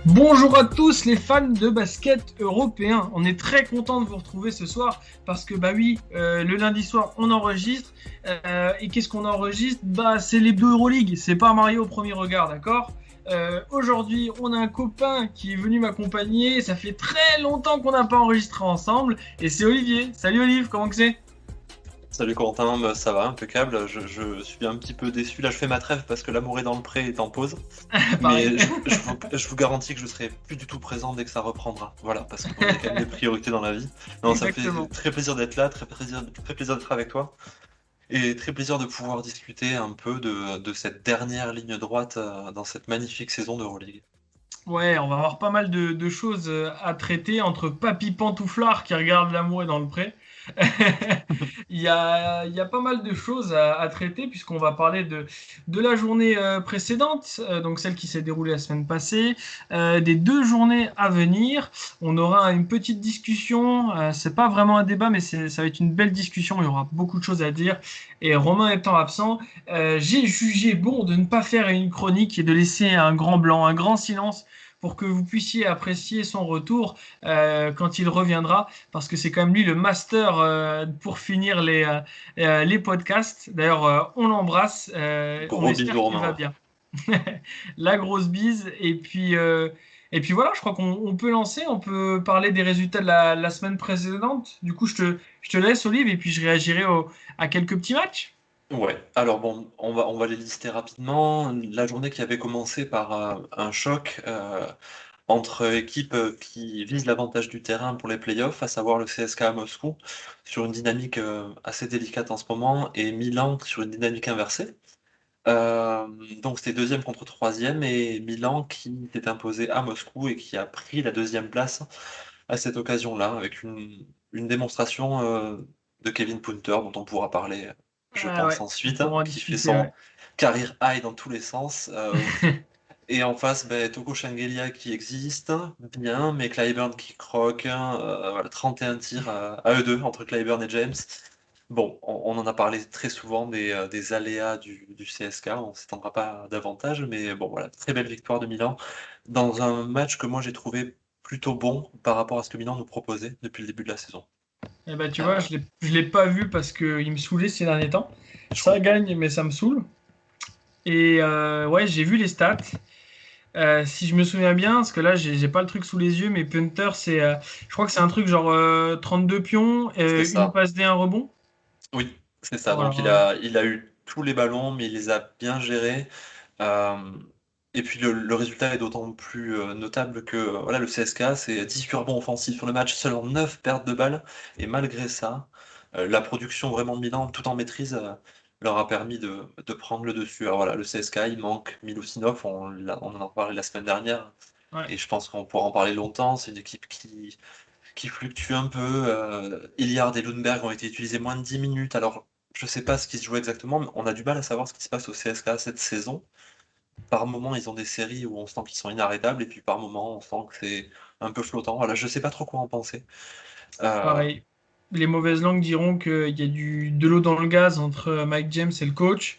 Bonjour à tous les fans de basket européen. On est très content de vous retrouver ce soir parce que le lundi soir on enregistre et qu'est-ce qu'on enregistre? C'est l'hebdo Euroleague. C'est pas Mario au premier regard, d'accord? Aujourd'hui on a un copain qui est venu m'accompagner. Ça fait très longtemps qu'on n'a pas enregistré ensemble et c'est Olivier. Salut Olive, comment que c'est? Salut Corentin, bah, ça va, impeccable. Je suis un petit peu déçu. Là, je fais ma trêve parce que L'amour est dans le pré est en pause. Pareil. Mais je vous garantis que je serai plus du tout présent dès que ça reprendra. Voilà, parce qu'on a quand même des priorités dans la vie. Non, ça me fait Exactement. très plaisir d'être là, très plaisir d'être avec toi. Et très plaisir de pouvoir discuter un peu de cette dernière ligne droite dans cette magnifique saison d'Euroleague. Ouais, on va avoir pas mal de choses à traiter entre Papy Pantouflard qui regarde l'amour est dans le pré. Il y a pas mal de choses à traiter puisqu'on va parler de la journée précédente, donc celle qui s'est déroulée la semaine passée, des 2 journées à venir. On aura une petite discussion, c'est pas vraiment un débat, mais ça va être une belle discussion, il y aura beaucoup de choses à dire. Et Romain étant absent, j'ai jugé bon de ne pas faire une chronique et de laisser un grand blanc, un grand silence pour que vous puissiez apprécier son retour quand il reviendra, parce que c'est quand même lui le master pour finir les podcasts. D'ailleurs, on l'embrasse, on Gros espère bisous qu'il Romain, va ouais. bien. La grosse bise, et puis voilà, je crois qu'on peut lancer, on peut parler des résultats de la semaine précédente. Du coup, je te laisse, Olive, et puis je réagirai à quelques petits matchs. Ouais, alors bon, on va les lister rapidement. La journée qui avait commencé par un choc entre équipes qui visent l'avantage du terrain pour les playoffs, à savoir le CSKA à Moscou, sur une dynamique assez délicate en ce moment, et Milan sur une dynamique inversée. Euh, donc c'était deuxième contre troisième, et Milan qui s'est imposé à Moscou et qui a pris la deuxième place à cette occasion-là, avec une démonstration de Kevin Punter, dont on pourra parler, je Ah pense, ouais, on ensuite, pourra en qui fait discuter, son ouais. carrière high dans tous les sens. Et en face, ben, Toko Shangelia qui existe, bien, mais Clyburn qui croque, hein, voilà, 31 tirs à eux deux, entre Clyburn et James. Bon, on en a parlé très souvent des aléas du CSK, on ne s'étendra pas davantage, mais bon, voilà, très belle victoire de Milan, dans un match que moi j'ai trouvé plutôt bon par rapport à ce que Milan nous proposait depuis le début de la saison. Eh ben, tu vois, Euh, je l'ai pas vu parce qu'il me saoulait ces derniers temps. je Ça comprends. gagne, mais ça me saoule. Et ouais, j'ai vu les stats. Si je me souviens bien, parce que là, j'ai pas le truc sous les yeux, mais Punter, je crois que c'est un truc genre 32 pions, C'est une ça. passe D, un rebond. Oui, c'est ça. Voilà. Donc il a eu tous les ballons, mais il les a bien gérés. Euh, et puis le résultat est d'autant plus notable que voilà, le CSKA, c'est 10 rebonds offensifs sur le match, seulement 9 pertes de balles. Et malgré ça, la production vraiment de Milan, tout en maîtrise, leur a permis de prendre le dessus. Alors voilà, le CSKA, il manque Milutinov, on en a parlé la semaine dernière, Ouais. et je pense qu'on pourra en parler longtemps. C'est une équipe qui fluctue un peu. Hilliard et Lundberg ont été utilisés moins de 10 minutes. Alors, je sais pas ce qui se joue exactement, mais on a du mal à savoir ce qui se passe au CSKA cette saison. Par moment, ils ont des séries où on sent qu'ils sont inarrêtables, et puis par moment, on sent que c'est un peu flottant. Voilà, je sais pas trop quoi en penser. Euh, Pareil. Les mauvaises langues diront qu'il y a de l'eau dans le gaz entre Mike James et le coach.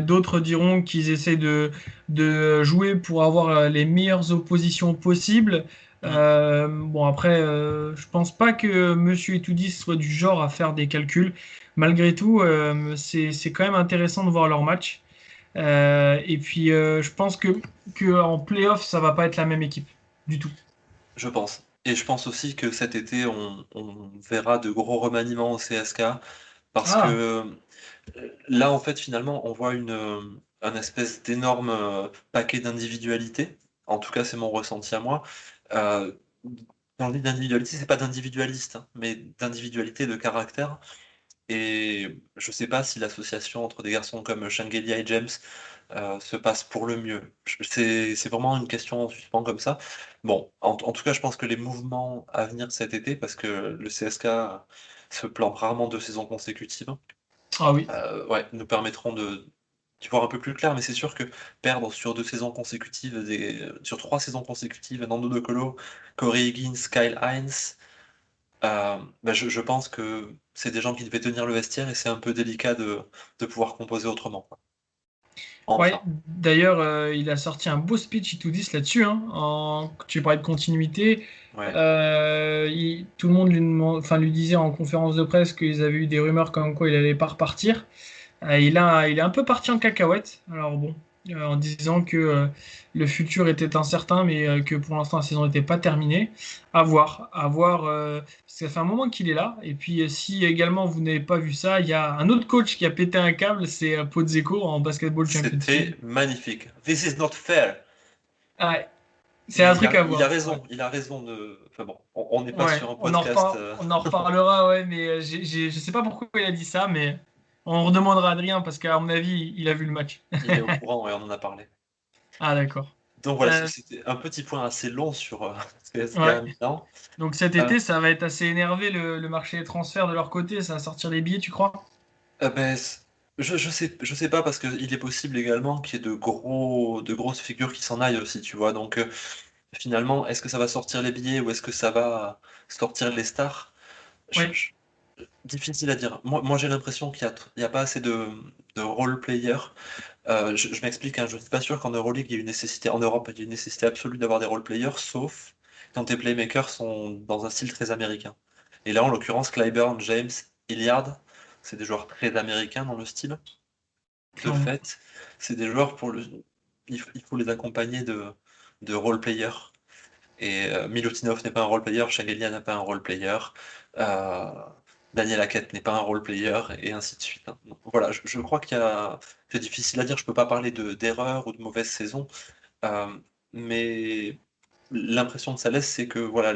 D'autres diront qu'ils essaient de jouer pour avoir les meilleures oppositions possibles. hmm, Bon, après, je pense pas que Monsieur Etoudis soit du genre à faire des calculs. Malgré tout, c'est quand même intéressant de voir leur match. Et puis, je pense que en playoff, ça va pas être la même équipe du tout. je pense. Et je pense aussi que cet été, on verra de gros remaniements au CSKA, parce Ah, que là, en fait, finalement, on voit un espèce d'énorme paquet d'individualité. En tout cas, c'est mon ressenti à moi. Euh, Quand je dis d'individualité, c'est pas d'individualiste, hein, mais d'individualité de caractère. Et je sais pas si l'association entre des garçons comme Shangelia et James se passe pour le mieux. C'est vraiment une question en suspens comme ça. Bon, en tout cas, je pense que les mouvements à venir cet été, parce que le CSK se plante rarement 2 saisons consécutives, ah oui. ouais, nous permettront d'y voir un peu plus clair, mais c'est sûr que perdre sur 2 saisons consécutives, sur 3 saisons consécutives, Nando De Colo, Corey Higgins, Kyle Hines, bah, je pense que c'est des gens qui devaient tenir le vestiaire, et c'est un peu délicat de pouvoir composer autrement, quoi. Ouais, Enfin. d'ailleurs, il a sorti un beau speech Itoudis là-dessus. Hein, tu parlais de continuité. Ouais. Tout le monde lui disait en conférence de presse qu'ils avaient eu des rumeurs comme quoi il allait pas repartir. Il est un peu parti en cacahuète. Alors bon, en disant que le futur était incertain, mais que pour l'instant la saison n'était pas terminée. À voir. Parce que ça fait un moment qu'il est là. Et puis si également vous n'avez pas vu ça, il y a un autre coach qui a pété un câble, c'est Podzeko en basketball championship. C'était magnifique. This is not fair. Ouais, c'est un truc à Il a voir. Ouais. raison. Il a raison de. Enfin bon, on n'est pas Ouais, sur un podcast. on en reparlera, ouais, mais je sais pas pourquoi il a dit ça, mais on redemandera à Adrien parce qu'à mon avis, il a vu le match. Il est au courant et on en a parlé. Ah, d'accord. Donc voilà, Euh, c'était un petit point assez long sur ouais. CSKA Milan. Donc cet Euh, été, ça va être assez énervé le marché des transferts de leur côté, ça va sortir les billets, tu crois? ben, je sais pas parce qu'il est possible également qu'il y ait de grosses figures qui s'en aillent aussi, tu vois. Donc finalement, est-ce que ça va sortir les billets ou est-ce que ça va sortir les stars? Je- Oui. je- Difficile à dire. Moi j'ai l'impression il y a pas assez de role players. Je m'explique, hein, je suis pas sûr qu'en Euroleague, il y ait une nécessité, en Europe, il y ait une nécessité absolue d'avoir des role players, sauf quand tes playmakers sont dans un style très américain. Et là, en l'occurrence, Clyburn, James, Hilliard, c'est des joueurs très américains dans le style. De Clairement. fait, c'est des joueurs il faut les accompagner de role players. Et Milutinov n'est pas un role player, Shangelia n'a pas un role player, euh, Daniel Hackett n'est pas un role player, et ainsi de suite. Hein. Donc, voilà, je crois c'est difficile à dire, je peux pas parler d'erreur ou de mauvaise saison, euh, mais l'impression que ça laisse, c'est que voilà,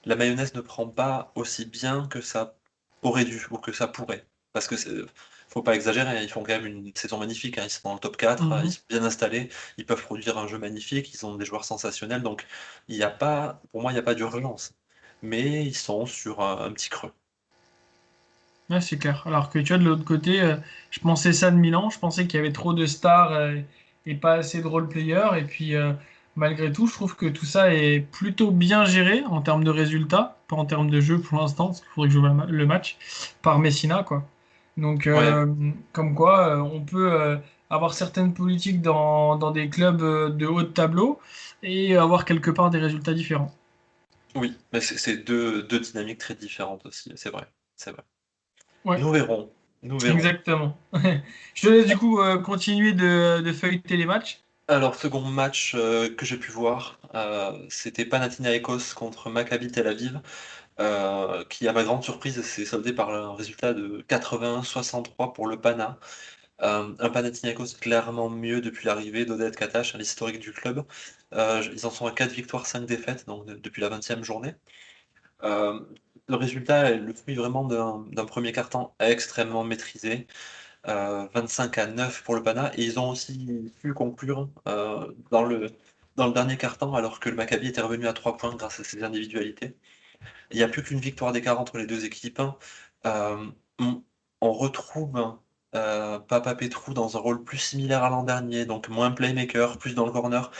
la mayonnaise ne prend pas aussi bien que ça aurait dû, ou que ça pourrait. Parce que faut pas exagérer, hein, ils font quand même une saison magnifique, hein, ils sont dans le top 4, ils Mhm. sont bien installés, ils peuvent produire un jeu magnifique, ils ont des joueurs sensationnels, donc il n'y a pas, pour moi, il n'y a pas d'urgence. Mais ils sont sur un petit creux. Ouais, c'est clair. Alors que tu vois, de l'autre côté, je pensais ça de Milan, je pensais qu'il y avait trop de stars et pas assez de role players. Et puis, malgré tout, je trouve que tout ça est plutôt bien géré en termes de résultats, pas en termes de jeu pour l'instant, parce qu'il faudrait que je vois le match, par Messina, quoi. Donc, Ouais, comme quoi, on peut avoir certaines politiques dans des clubs de haut de tableau et avoir quelque part des résultats différents. oui, mais c'est deux dynamiques très différentes aussi, c'est vrai, c'est vrai. Ouais. Nous verrons, nous verrons. Exactement. Je te laisse du coup continuer de feuilleter les matchs. Alors, second match que j'ai pu voir, c'était Panathinaikos contre Maccabi Tel Aviv, qui, à ma grande surprise, s'est soldé par un résultat de 81-63 pour le Pana. Un Panathinaikos clairement mieux depuis l'arrivée d'Oded Katash, à l'historique du club. Ils en sont à 4 victoires, 5 défaites, donc depuis la 20e journée. Euh, le résultat est le fruit vraiment d'un premier quart-temps extrêmement maîtrisé. 25-9 pour le Pana. Et ils ont aussi pu conclure dans le dernier quart-temps, alors que le Maccabi était revenu à 3 points grâce à ses individualités. Il n'y a plus qu'une victoire d'écart entre les deux équipes. Euh, on, on retrouve Papa Petrou dans un rôle plus similaire à l'an dernier, donc moins playmaker, plus dans le corner,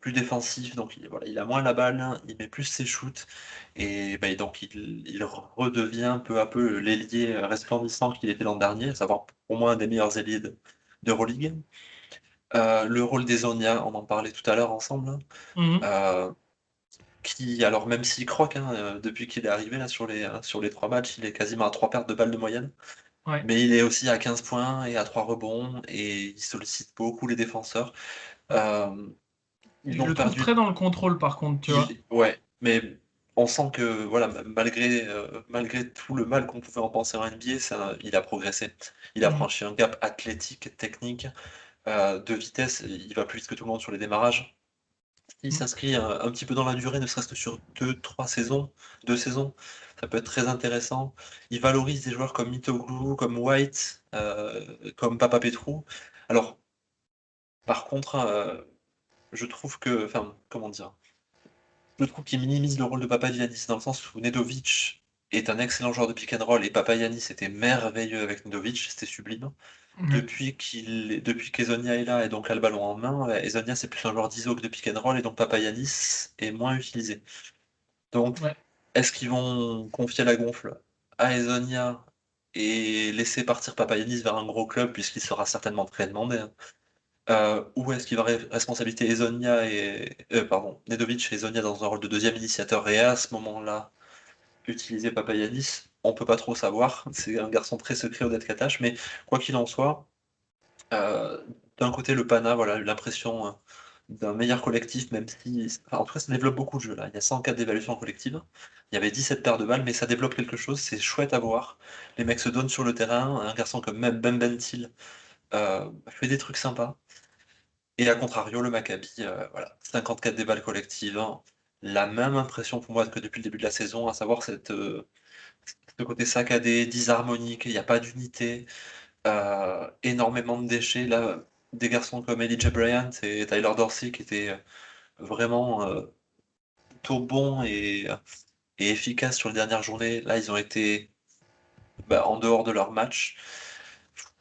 plus défensif, donc voilà, il a moins la balle, il met plus ses shoots, et ben, donc il redevient peu à peu l'ailier resplendissant qu'il était l'an dernier, à savoir pour moi un des meilleurs ailiers d'Euroleague. Le rôle des Zonia, on en parlait tout à l'heure ensemble, hein, Mhm. euh, qui, alors même s'il croque, hein, depuis qu'il est arrivé là, sur les 3 matchs, il est quasiment à 3 pertes de balles de moyenne, Ouais. mais il est aussi à 15 points et à 3 rebonds, et il sollicite beaucoup les défenseurs. Euh, Ils Je ont le trouve perdu. très dans le contrôle par contre, tu vois. Ouais, mais on sent que voilà, malgré tout le mal qu'on pouvait en penser en NBA, il a progressé. Il a Mhm. franchi un gap athlétique, technique, de vitesse. Il va plus vite que tout le monde sur les démarrages. Il Mhm. s'inscrit un petit peu dans la durée, ne serait-ce que sur 2 saisons, 2 saisons. Ça peut être très intéressant. Il valorise des joueurs comme Mitoglou, comme White, comme Papa Petrou. Alors, par contre, je trouve que, enfin, comment dire? Je trouve qu'il minimise le rôle de Papagiannis dans le sens où Nedovic est un excellent joueur de pick and roll et Papagiannis était merveilleux avec Nedovic, c'était sublime. Ouais. Depuis qu'Ezonia est là et donc a le ballon en main, Ezonia c'est plus un joueur d'ISO que de pick and roll et donc Papagiannis est moins utilisé. Donc Ouais. est-ce qu'ils vont confier la gonfle à Ezonia et laisser partir Papagiannis vers un gros club, puisqu'il sera certainement très demandé, hein. Ou est-ce qu'il va responsabiliser Nedovic et Ezonia dans un rôle de deuxième initiateur et à ce moment-là utiliser Papagiannis? On peut pas trop savoir. C'est un garçon très secret, Odette Katash, mais quoi qu'il en soit, euh, d'un côté le Pana, voilà, l'impression d'un meilleur collectif, même si. Enfin, en tout cas, ça développe beaucoup de jeux là. Il y a 104 d'évaluation collective, il y avait 17 paires de balles, mais ça développe quelque chose, c'est chouette à voir. Les mecs se donnent sur le terrain, un garçon comme même Ben Bentil fait des trucs sympas. Et à contrario, le Maccabi, voilà, 54 balles collectives, hein. La même impression pour moi que depuis le début de la saison, à savoir ce côté saccadé, disharmonique, il n'y a pas d'unité, énormément de déchets. Là, des garçons comme Elijah Bryant et Tyler Dorsey qui étaient vraiment plutôt bons et efficaces sur les dernières journées. Là, ils ont été en dehors de leur match.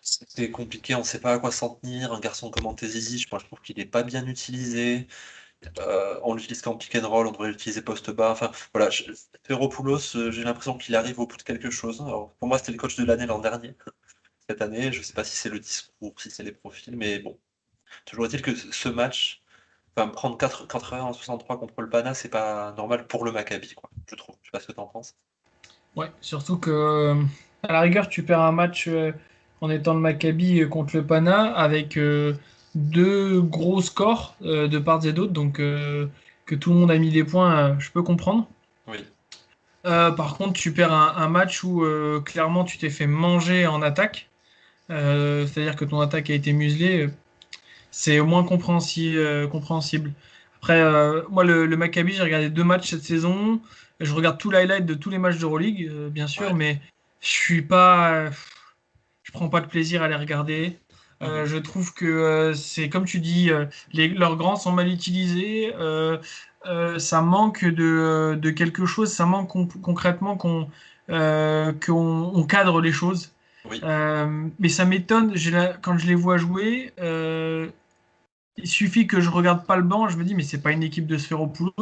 C'est compliqué, on ne sait pas à quoi s'en tenir. Un garçon comme Antezisi, moi je trouve qu'il n'est pas bien utilisé. On l'utilise qu'en pick and roll, on devrait l'utiliser poste bas. Enfin, voilà, Ferropoulos, j'ai l'impression qu'il arrive au bout de quelque chose. Alors, pour moi, c'était le coach de l'année l'an dernier. Cette année, je ne sais pas si c'est le discours, si c'est les profils, mais bon. Toujours est-il que ce match, enfin, prendre 80 en 63 contre le Pana, c'est pas normal pour le Maccabi, quoi, je trouve. Je sais pas ce que t'en penses. Ouais, surtout que, à la rigueur, tu perds un match en étant le Maccabi contre le Pana avec deux gros scores de part et d'autre, donc que tout le monde a mis des points, je peux comprendre. Oui, Par contre, tu perds un match où clairement tu t'es fait manger en attaque, c'est-à-dire que ton attaque a été muselée, c'est au moins compréhensible. Après, moi, le Maccabi, j'ai regardé deux matchs cette saison. Je regarde tout l'highlight de tous les matchs d'Euroleague, bien sûr, ouais. mais je suis pas, je prends pas de plaisir à les regarder. Mhm. Je trouve que c'est comme tu dis, leurs grands sont mal utilisés. Ça manque de quelque chose. Ça manque concrètement qu'on cadre les choses. Oui. Mais ça m'étonne. Quand je les vois jouer. Il suffit que je regarde pas le banc, je me dis, mais c'est pas une équipe de Sféropoulos,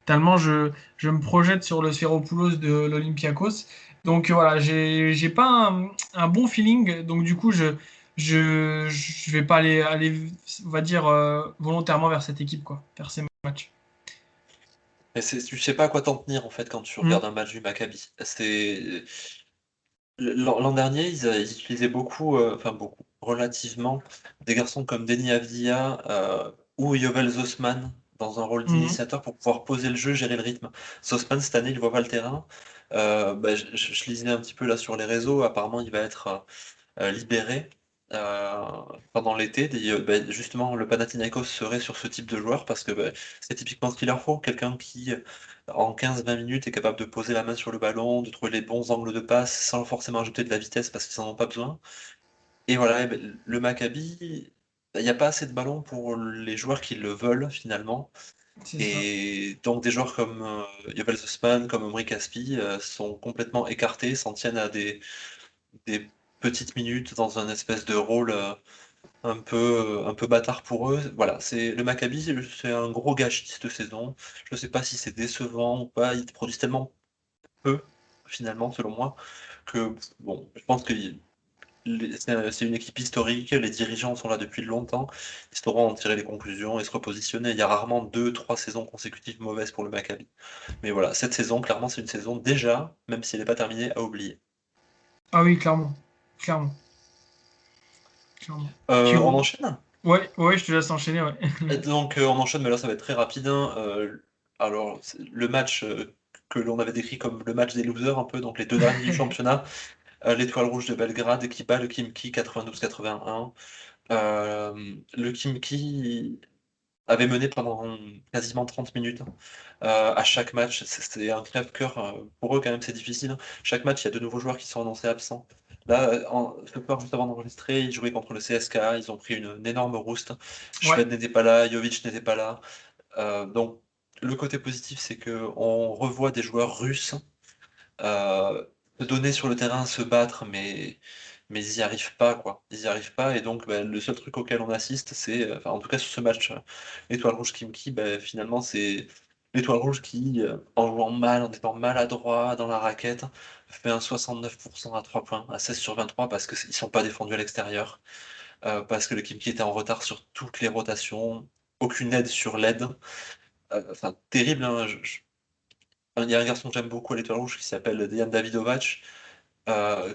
tellement je me projette sur le Sféropoulos de l'Olympiakos. Donc voilà, j'ai pas un bon feeling, donc du coup, je vais pas aller on va dire, volontairement vers cette équipe, quoi, vers ces matchs. Et tu sais pas à quoi t'en tenir en fait quand tu Hmm. regardes un match du Maccabi. L'an dernier, ils utilisaient beaucoup, enfin beaucoup, relativement, des garçons comme Deni Avdija ou Yovel Zosman dans un rôle Mhm. d'initiateur pour pouvoir poser le jeu, gérer le rythme. Zosman, cette année, il voit pas le terrain. Je lisais un petit peu là sur les réseaux, apparemment il va être libéré euh, pendant l'été. Justement, le Panathinaikos serait sur ce type de joueur parce que c'est typiquement ce qu'il leur faut, quelqu'un qui, en 15-20 minutes, est capable de poser la main sur le ballon, de trouver les bons angles de passe sans forcément ajouter de la vitesse parce qu'ils n'en ont pas besoin. Et voilà, le Maccabi, il n'y a pas assez de ballons pour les joueurs qui le veulent finalement. C'est ça. Et donc des joueurs comme Yovel Zosman, comme Omri Caspi sont complètement écartés, s'en tiennent à des petites minutes dans un espèce de rôle un peu bâtard pour eux. Voilà, c'est le Maccabi, c'est un gros gâchis cette saison. Je ne sais pas si c'est décevant ou pas. Ils produisent tellement peu, finalement, selon moi, que bon, je pense que c'est une équipe historique, les dirigeants sont là depuis longtemps, ils sauront en tirer les conclusions et se repositionner. Il y a rarement 2, 3 saisons consécutives mauvaises pour le Maccabi. Mais voilà, cette saison, clairement, c'est une saison déjà, même si elle n'est pas terminée, à oublier. Ah oui, clairement. Clairement. Clairement. On enchaîne? Ouais, ouais, je te laisse enchaîner, ouais. Et donc, on enchaîne, mais là, ça va être très rapide, hein. Alors, le match que l'on avait décrit comme le match des losers, un peu, donc les deux derniers du championnat, l'Étoile Rouge de Belgrade qui bat le Khimki 92-81. Le Khimki avait mené pendant quasiment 30 minutes à chaque match. C'était un crève-cœur. Pour eux, quand même, c'est difficile, hein. Chaque match, il y a de nouveaux joueurs qui sont annoncés absents. Là, ce soir, juste avant d'enregistrer, ils jouaient contre le CSKA. Ils ont pris une énorme rouste. Ouais, Shved n'était pas là, Jovic n'était pas là. Donc, le côté positif, c'est que on revoit des joueurs russes euh, se donner sur le terrain, se battre, mais ils n'y arrivent pas, quoi. Ils n'y arrivent pas, et donc le seul truc auquel on assiste, c'est, enfin, en tout cas sur ce match Étoile Rouge Kimki, finalement, c'est L'Étoile Rouge qui, en jouant mal, en étant maladroit dans la raquette, fait un 69% à 3 points, à 16 sur 23 parce qu'ils ne sont pas défendus à l'extérieur, parce que le Kimchi était en retard sur toutes les rotations, aucune aide sur l'aide. Enfin, terrible, hein, il y a un garçon que j'aime beaucoup à l'Étoile Rouge qui s'appelle Dejan Davidovac,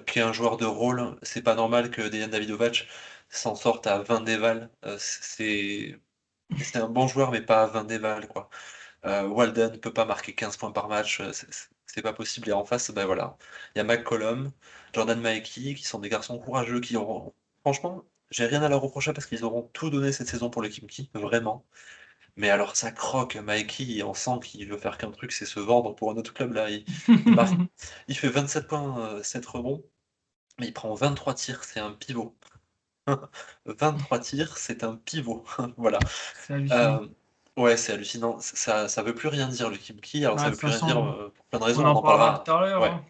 qui est un joueur de rôle. C'est pas normal que Dejan Davidovac s'en sorte à 20 dévals. C'est un bon joueur, mais pas à 20 dévals, quoi. Walden ne peut pas marquer 15 points par match, c'est pas possible. Et en face, ben voilà, il y a McCollum, Jordan Maeki, qui sont des garçons courageux qui auront. Franchement, j'ai rien à leur reprocher parce qu'ils auront tout donné cette saison pour le Kimki, vraiment. Mais alors ça croque, Maeki, on sent qu'il veut faire qu'un truc, c'est se vendre pour un autre club là. Il marque, il fait 27 points, 7 rebonds, mais il prend 23 tirs, c'est un pivot. 23 tirs, c'est un pivot. Voilà. C'est hallucinant. Euh, ouais, c'est hallucinant. Ça veut plus rien dire le Kimki. Alors ça Bah, de veut toute plus rien dire façon, pour plein de on raisons, on en en parlera tout parlera. à l'heure, Ouais. hein.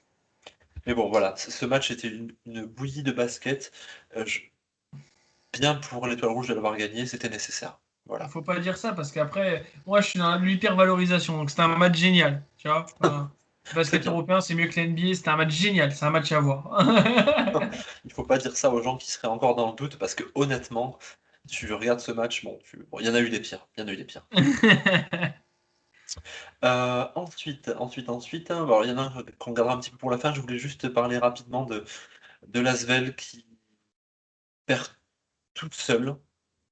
Mais bon, voilà. Ce match était une bouillie de basket. Euh, je- Bien pour l'Étoile Rouge de l'avoir gagné, c'était nécessaire. Il Voilà. faut pas dire ça parce qu'après, moi je suis dans l'hypervalorisation, donc c'était un match génial. Tu vois. Enfin, le C'est basket bien. européen, c'est mieux que l'NBA, c'était un match génial, c'est un match à voir. Il faut pas dire ça aux gens qui seraient encore dans le doute parce que honnêtement, tu regardes ce match, bon, il y en a eu des pires. Il y en a eu des pires. Ensuite, hein, alors, il y en a un qu'on gardera un petit peu pour la fin. Je voulais juste parler rapidement de l'Asvel qui perd toute seule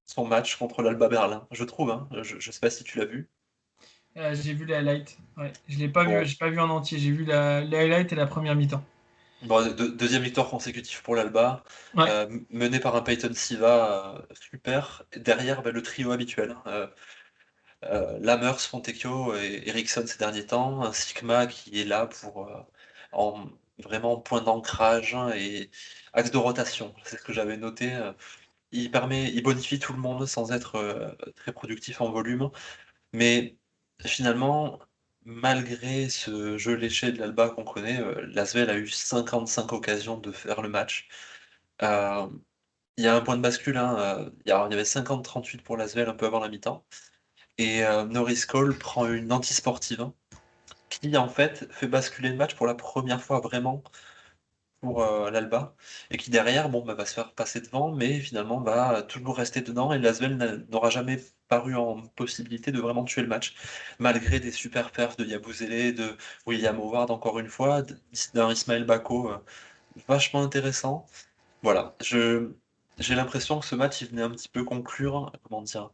son match contre l'Alba Berlin, je trouve, hein. Je sais pas si tu l'as vu. J'ai vu les highlights. Ouais. Je l'ai pas vu, Bon, j'ai pas vu en entier. J'ai vu les highlights et la première mi-temps. bon, deuxième victoire consécutive pour l'Alba, Ouais. mené par un Peyton Siva super. Et derrière, bah, le trio habituel, hein, Lammers, Fontecchio et Eriksson ces derniers temps, un Sigma qui est là pour en, vraiment point d'ancrage, hein, et axe de rotation. C'est ce que j'avais noté. Il bonifie tout le monde sans être très productif en volume. Mais finalement, malgré ce jeu léché de l'Alba qu'on connaît, l'Asvel a eu 55 occasions de faire le match. Euh, il y a un point de bascule, hein, il y avait 50-38 pour l'Asvel un peu avant la mi-temps. Et Norris Cole prend une antisportive, hein, qui en fait basculer le match pour la première fois vraiment pour l'Alba, et qui derrière bon, bah, va se faire passer devant, mais finalement va toujours rester dedans, et l'Asvel n'aura jamais paru en possibilité de vraiment tuer le match, malgré des super perfs de Yabusele, de William Howard encore une fois, d'un Ismaël Bako vachement intéressant. Voilà, j'ai l'impression que ce match il venait un petit peu conclure, comment dire,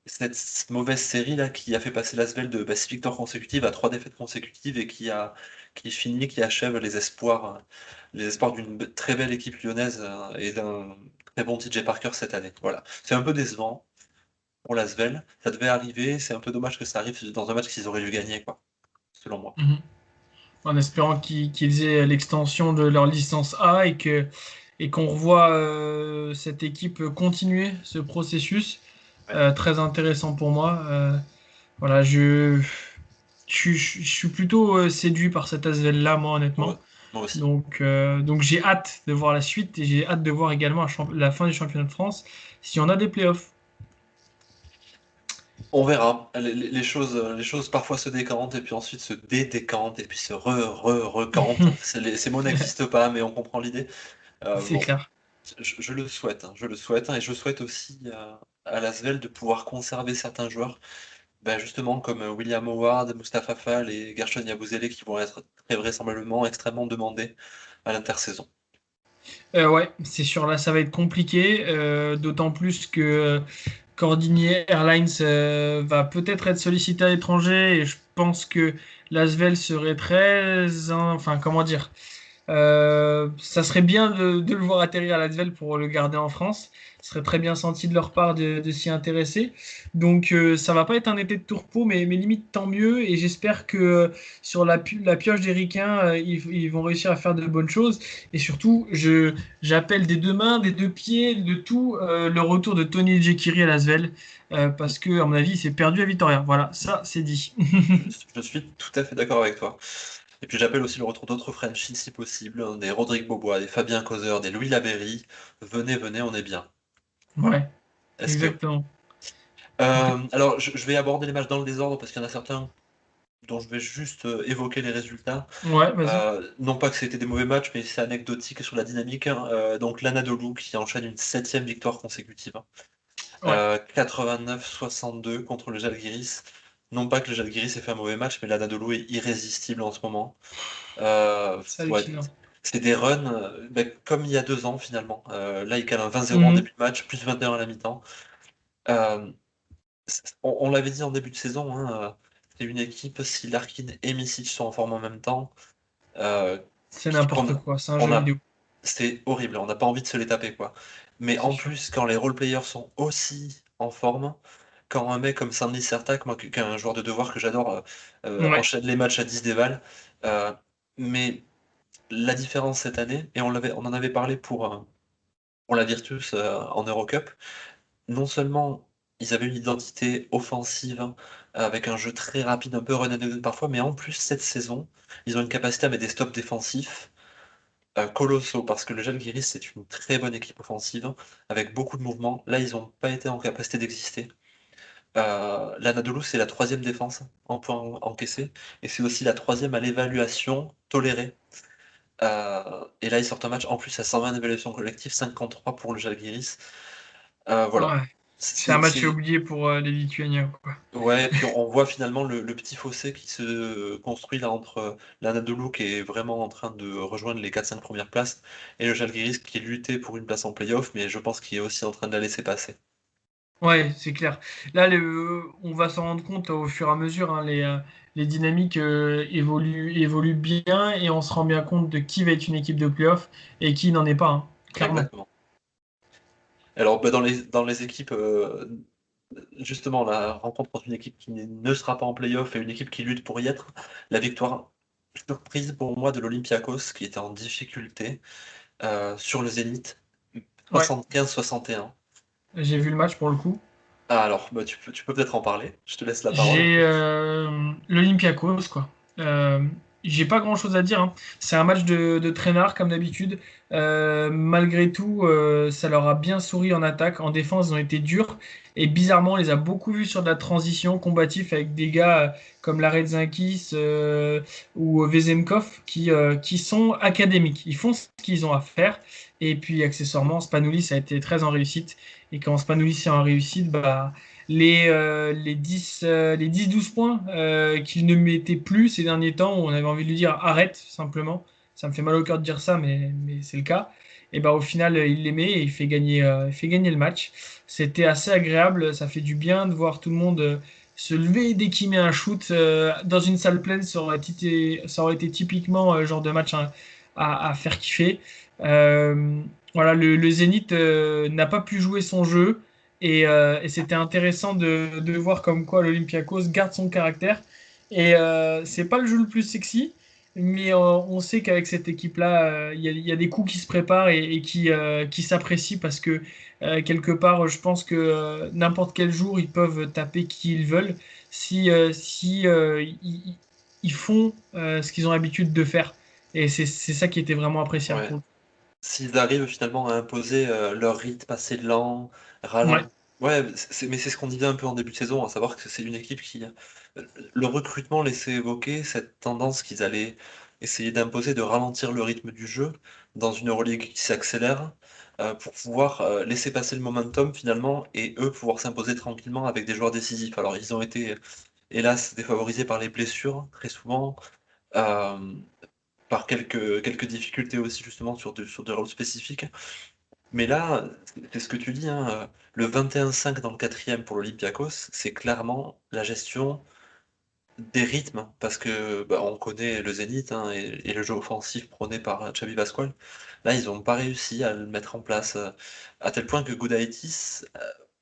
cette mauvaise série là qui a fait passer l'Asvel de 6 victoires consécutives à 3 défaites consécutives et qui finit, qui achève les espoirs d'une très belle équipe lyonnaise et d'un très bon TJ Parker cette année. Voilà. C'est un peu décevant pour l'Asvel. Ça devait arriver, c'est un peu dommage que ça arrive dans un match qu'ils auraient dû gagner, quoi, selon moi. Mhm. En espérant qu'ils aient l'extension de leur licence A et qu'on revoit cette équipe continuer ce processus. Ouais. Très intéressant pour moi. Voilà, je suis plutôt séduit par cet Asvel-là, moi, honnêtement. Moi aussi. Donc j'ai hâte de voir la suite et j'ai hâte de voir également la fin du championnat de France si on a des playoffs. On verra. Les choses parfois se décantent et puis ensuite se dédécantent et puis se recantent. Ces mots n'existent pas, mais on comprend l'idée. C'est Bon, clair. je le souhaite, hein, je le souhaite, hein, et je souhaite aussi à l'Asvel de pouvoir conserver certains joueurs, ben justement comme William Howard, Mustapha Fall et Gershon Yabusele qui vont être très vraisemblablement extrêmement demandés à l'intersaison. Ouais, c'est sûr, là, ça va être compliqué, d'autant plus que Cordigny Airlines va peut-être être sollicité à l'étranger et je pense que l'Asvel serait enfin, comment dire, ça serait bien de le voir atterrir à l'Asvel pour le garder en France. Ce serait très bien senti de leur part de s'y intéresser. Donc ça va pas être un été de tourpeau, mais limite tant mieux. Et j'espère que sur la pioche des Ricains, ils vont réussir à faire de bonnes choses. Et surtout, j'appelle des deux mains, des deux pieds, de tout le retour de Tony Jekiri à l'Asvel. Parce que, à mon avis, il s'est perdu à Vitoria. Voilà, ça c'est dit. Je suis tout à fait d'accord avec toi. Et puis j'appelle aussi le retour d'autres Frenchies si possible, hein, des Rodrigue Bobois, des Fabien Causeur, des Louis Labéry. Venez, venez, on est bien. Voilà. Ouais, Est-ce que exactement. Alors, je vais aborder les matchs dans le désordre parce qu'il y en a certains dont je vais juste évoquer les résultats. Ouais, vas-y. Non pas que c'était des mauvais matchs, mais c'est anecdotique sur la dynamique, hein. Donc l'Anadolu qui enchaîne une 7e victoire consécutive, hein. Ouais, 89-62 contre le Žalgiris. Non pas que le Žalgiris ait fait un mauvais match, mais l'Anadolu est irrésistible en ce moment. c'est Ouais, hallucinant. c'est des runs comme il y a 2 ans finalement. Là, il cale un 20-0 en Mhm. début de match, plus 21 à la mi-temps. Euh, on l'avait dit en début de saison, hein, c'est une équipe, si Larkin et Misic sont en forme en même temps, euh, C'est n'importe qu'on quoi, c'est un on jeu a, vidéo, c'est horrible, on n'a pas envie de se les taper, quoi. Mais c'est en sûr. plus, quand les role-players sont aussi en forme, quand un mec comme Sandy Sertak, moi, qui est un joueur de devoir que j'adore, Ouais, enchaîne les matchs à 10 déval, euh, mais la différence cette année, et on en avait parlé pour la Virtus en Eurocup, non seulement ils avaient une identité offensive avec un jeu très rapide, un peu run and gun parfois, mais en plus cette saison, ils ont une capacité à mettre des stops défensifs colossaux parce que le Žalgiris c'est une très bonne équipe offensive avec beaucoup de mouvements. Là, ils n'ont pas été en capacité d'exister. L'Anadolu, c'est la 3e défense en points encaissés et c'est aussi la 3e à l'évaluation tolérée. Et là, ils sortent un match en plus à 120 d'évaluation collective, 53 pour le Žalgiris. Voilà. ouais. C'est un match oublié pour les Lituaniens, quoi. Ouais, et puis on voit finalement le petit fossé qui se construit là entre l'Anadolu qui est vraiment en train de rejoindre les 4-5 premières places et le Žalgiris qui luttait pour une place en play-off, mais je pense qu'il est aussi en train de la laisser passer. Ouais, c'est clair. Là, on va s'en rendre compte au fur et à mesure, hein, les dynamiques évoluent bien et on se rend bien compte de qui va être une équipe de playoff et qui n'en est pas, hein, clairement. Exactement. Alors bah, dans les équipes, justement, la rencontre contre une équipe qui ne sera pas en play-off et une équipe qui lutte pour y être, la victoire surprise pour moi de l'Olympiakos qui était en difficulté sur le Zénith, Ouais, 75-61. j'ai vu le match pour le coup. Ah, alors, bah, tu peux peut-être en parler, je te laisse la parole. J'ai l'Olympiakos, quoi. Euh, j'ai pas grand-chose à dire, hein. C'est un match de traînard, comme d'habitude. Malgré tout, ça leur a bien souri en attaque. En défense, ils ont été durs. Et bizarrement, on les a beaucoup vus sur de la transition combatif avec des gars comme Laretzinkis ou Vezenkov qui sont académiques. Ils font ce qu'ils ont à faire. Et puis, accessoirement, Spanoulis a été très en réussite. Et quand Spanoulis est en réussite, bah les 10-12 points qu'il ne mettait plus ces derniers temps, où on avait envie de lui dire arrête simplement. Ça me fait mal au cœur de dire ça, mais c'est le cas. Et bah, au final, il les met et il fait gagner le match. C'était assez agréable, ça fait du bien de voir tout le monde se lever dès qu'il met un shoot dans une salle pleine. Ça aurait été typiquement genre de match hein, à faire kiffer. Euh, voilà, le Zénith n'a pas pu jouer son jeu. Et c'était intéressant de voir comme quoi l'Olympiakos garde son caractère. Et c'est pas le jeu le plus sexy, mais on sait qu'avec cette équipe-là, il y a des coups qui se préparent et qui s'apprécient parce que quelque part, je pense que n'importe quel jour, ils peuvent taper qui ils veulent si ils font ce qu'ils ont l'habitude de faire. Et c'est ça qui était vraiment appréciable Ouais. pour S'ils arrivent finalement à imposer leur rythme assez lent, le. Ouais, ralent. Ouais, mais c'est ce qu'on disait un peu en début de saison, à savoir que c'est une équipe qui. Le recrutement laissait évoquer cette tendance qu'ils allaient essayer d'imposer, de ralentir le rythme du jeu dans une Euroleague qui s'accélère pour pouvoir laisser passer le momentum finalement et eux pouvoir s'imposer tranquillement avec des joueurs décisifs. Alors ils ont été hélas défavorisés par les blessures très souvent. euh, Par quelques difficultés aussi justement sur des rôles spécifiques. Mais là, c'est ce que tu dis, hein, le 21-5 dans le quatrième pour l'Olympiakos, c'est clairement la gestion des rythmes, parce que bah, on connaît le Zénith hein, et le jeu offensif prôné par Xavi Pascual. Là, ils n'ont pas réussi à le mettre en place, à tel point que Gudaitis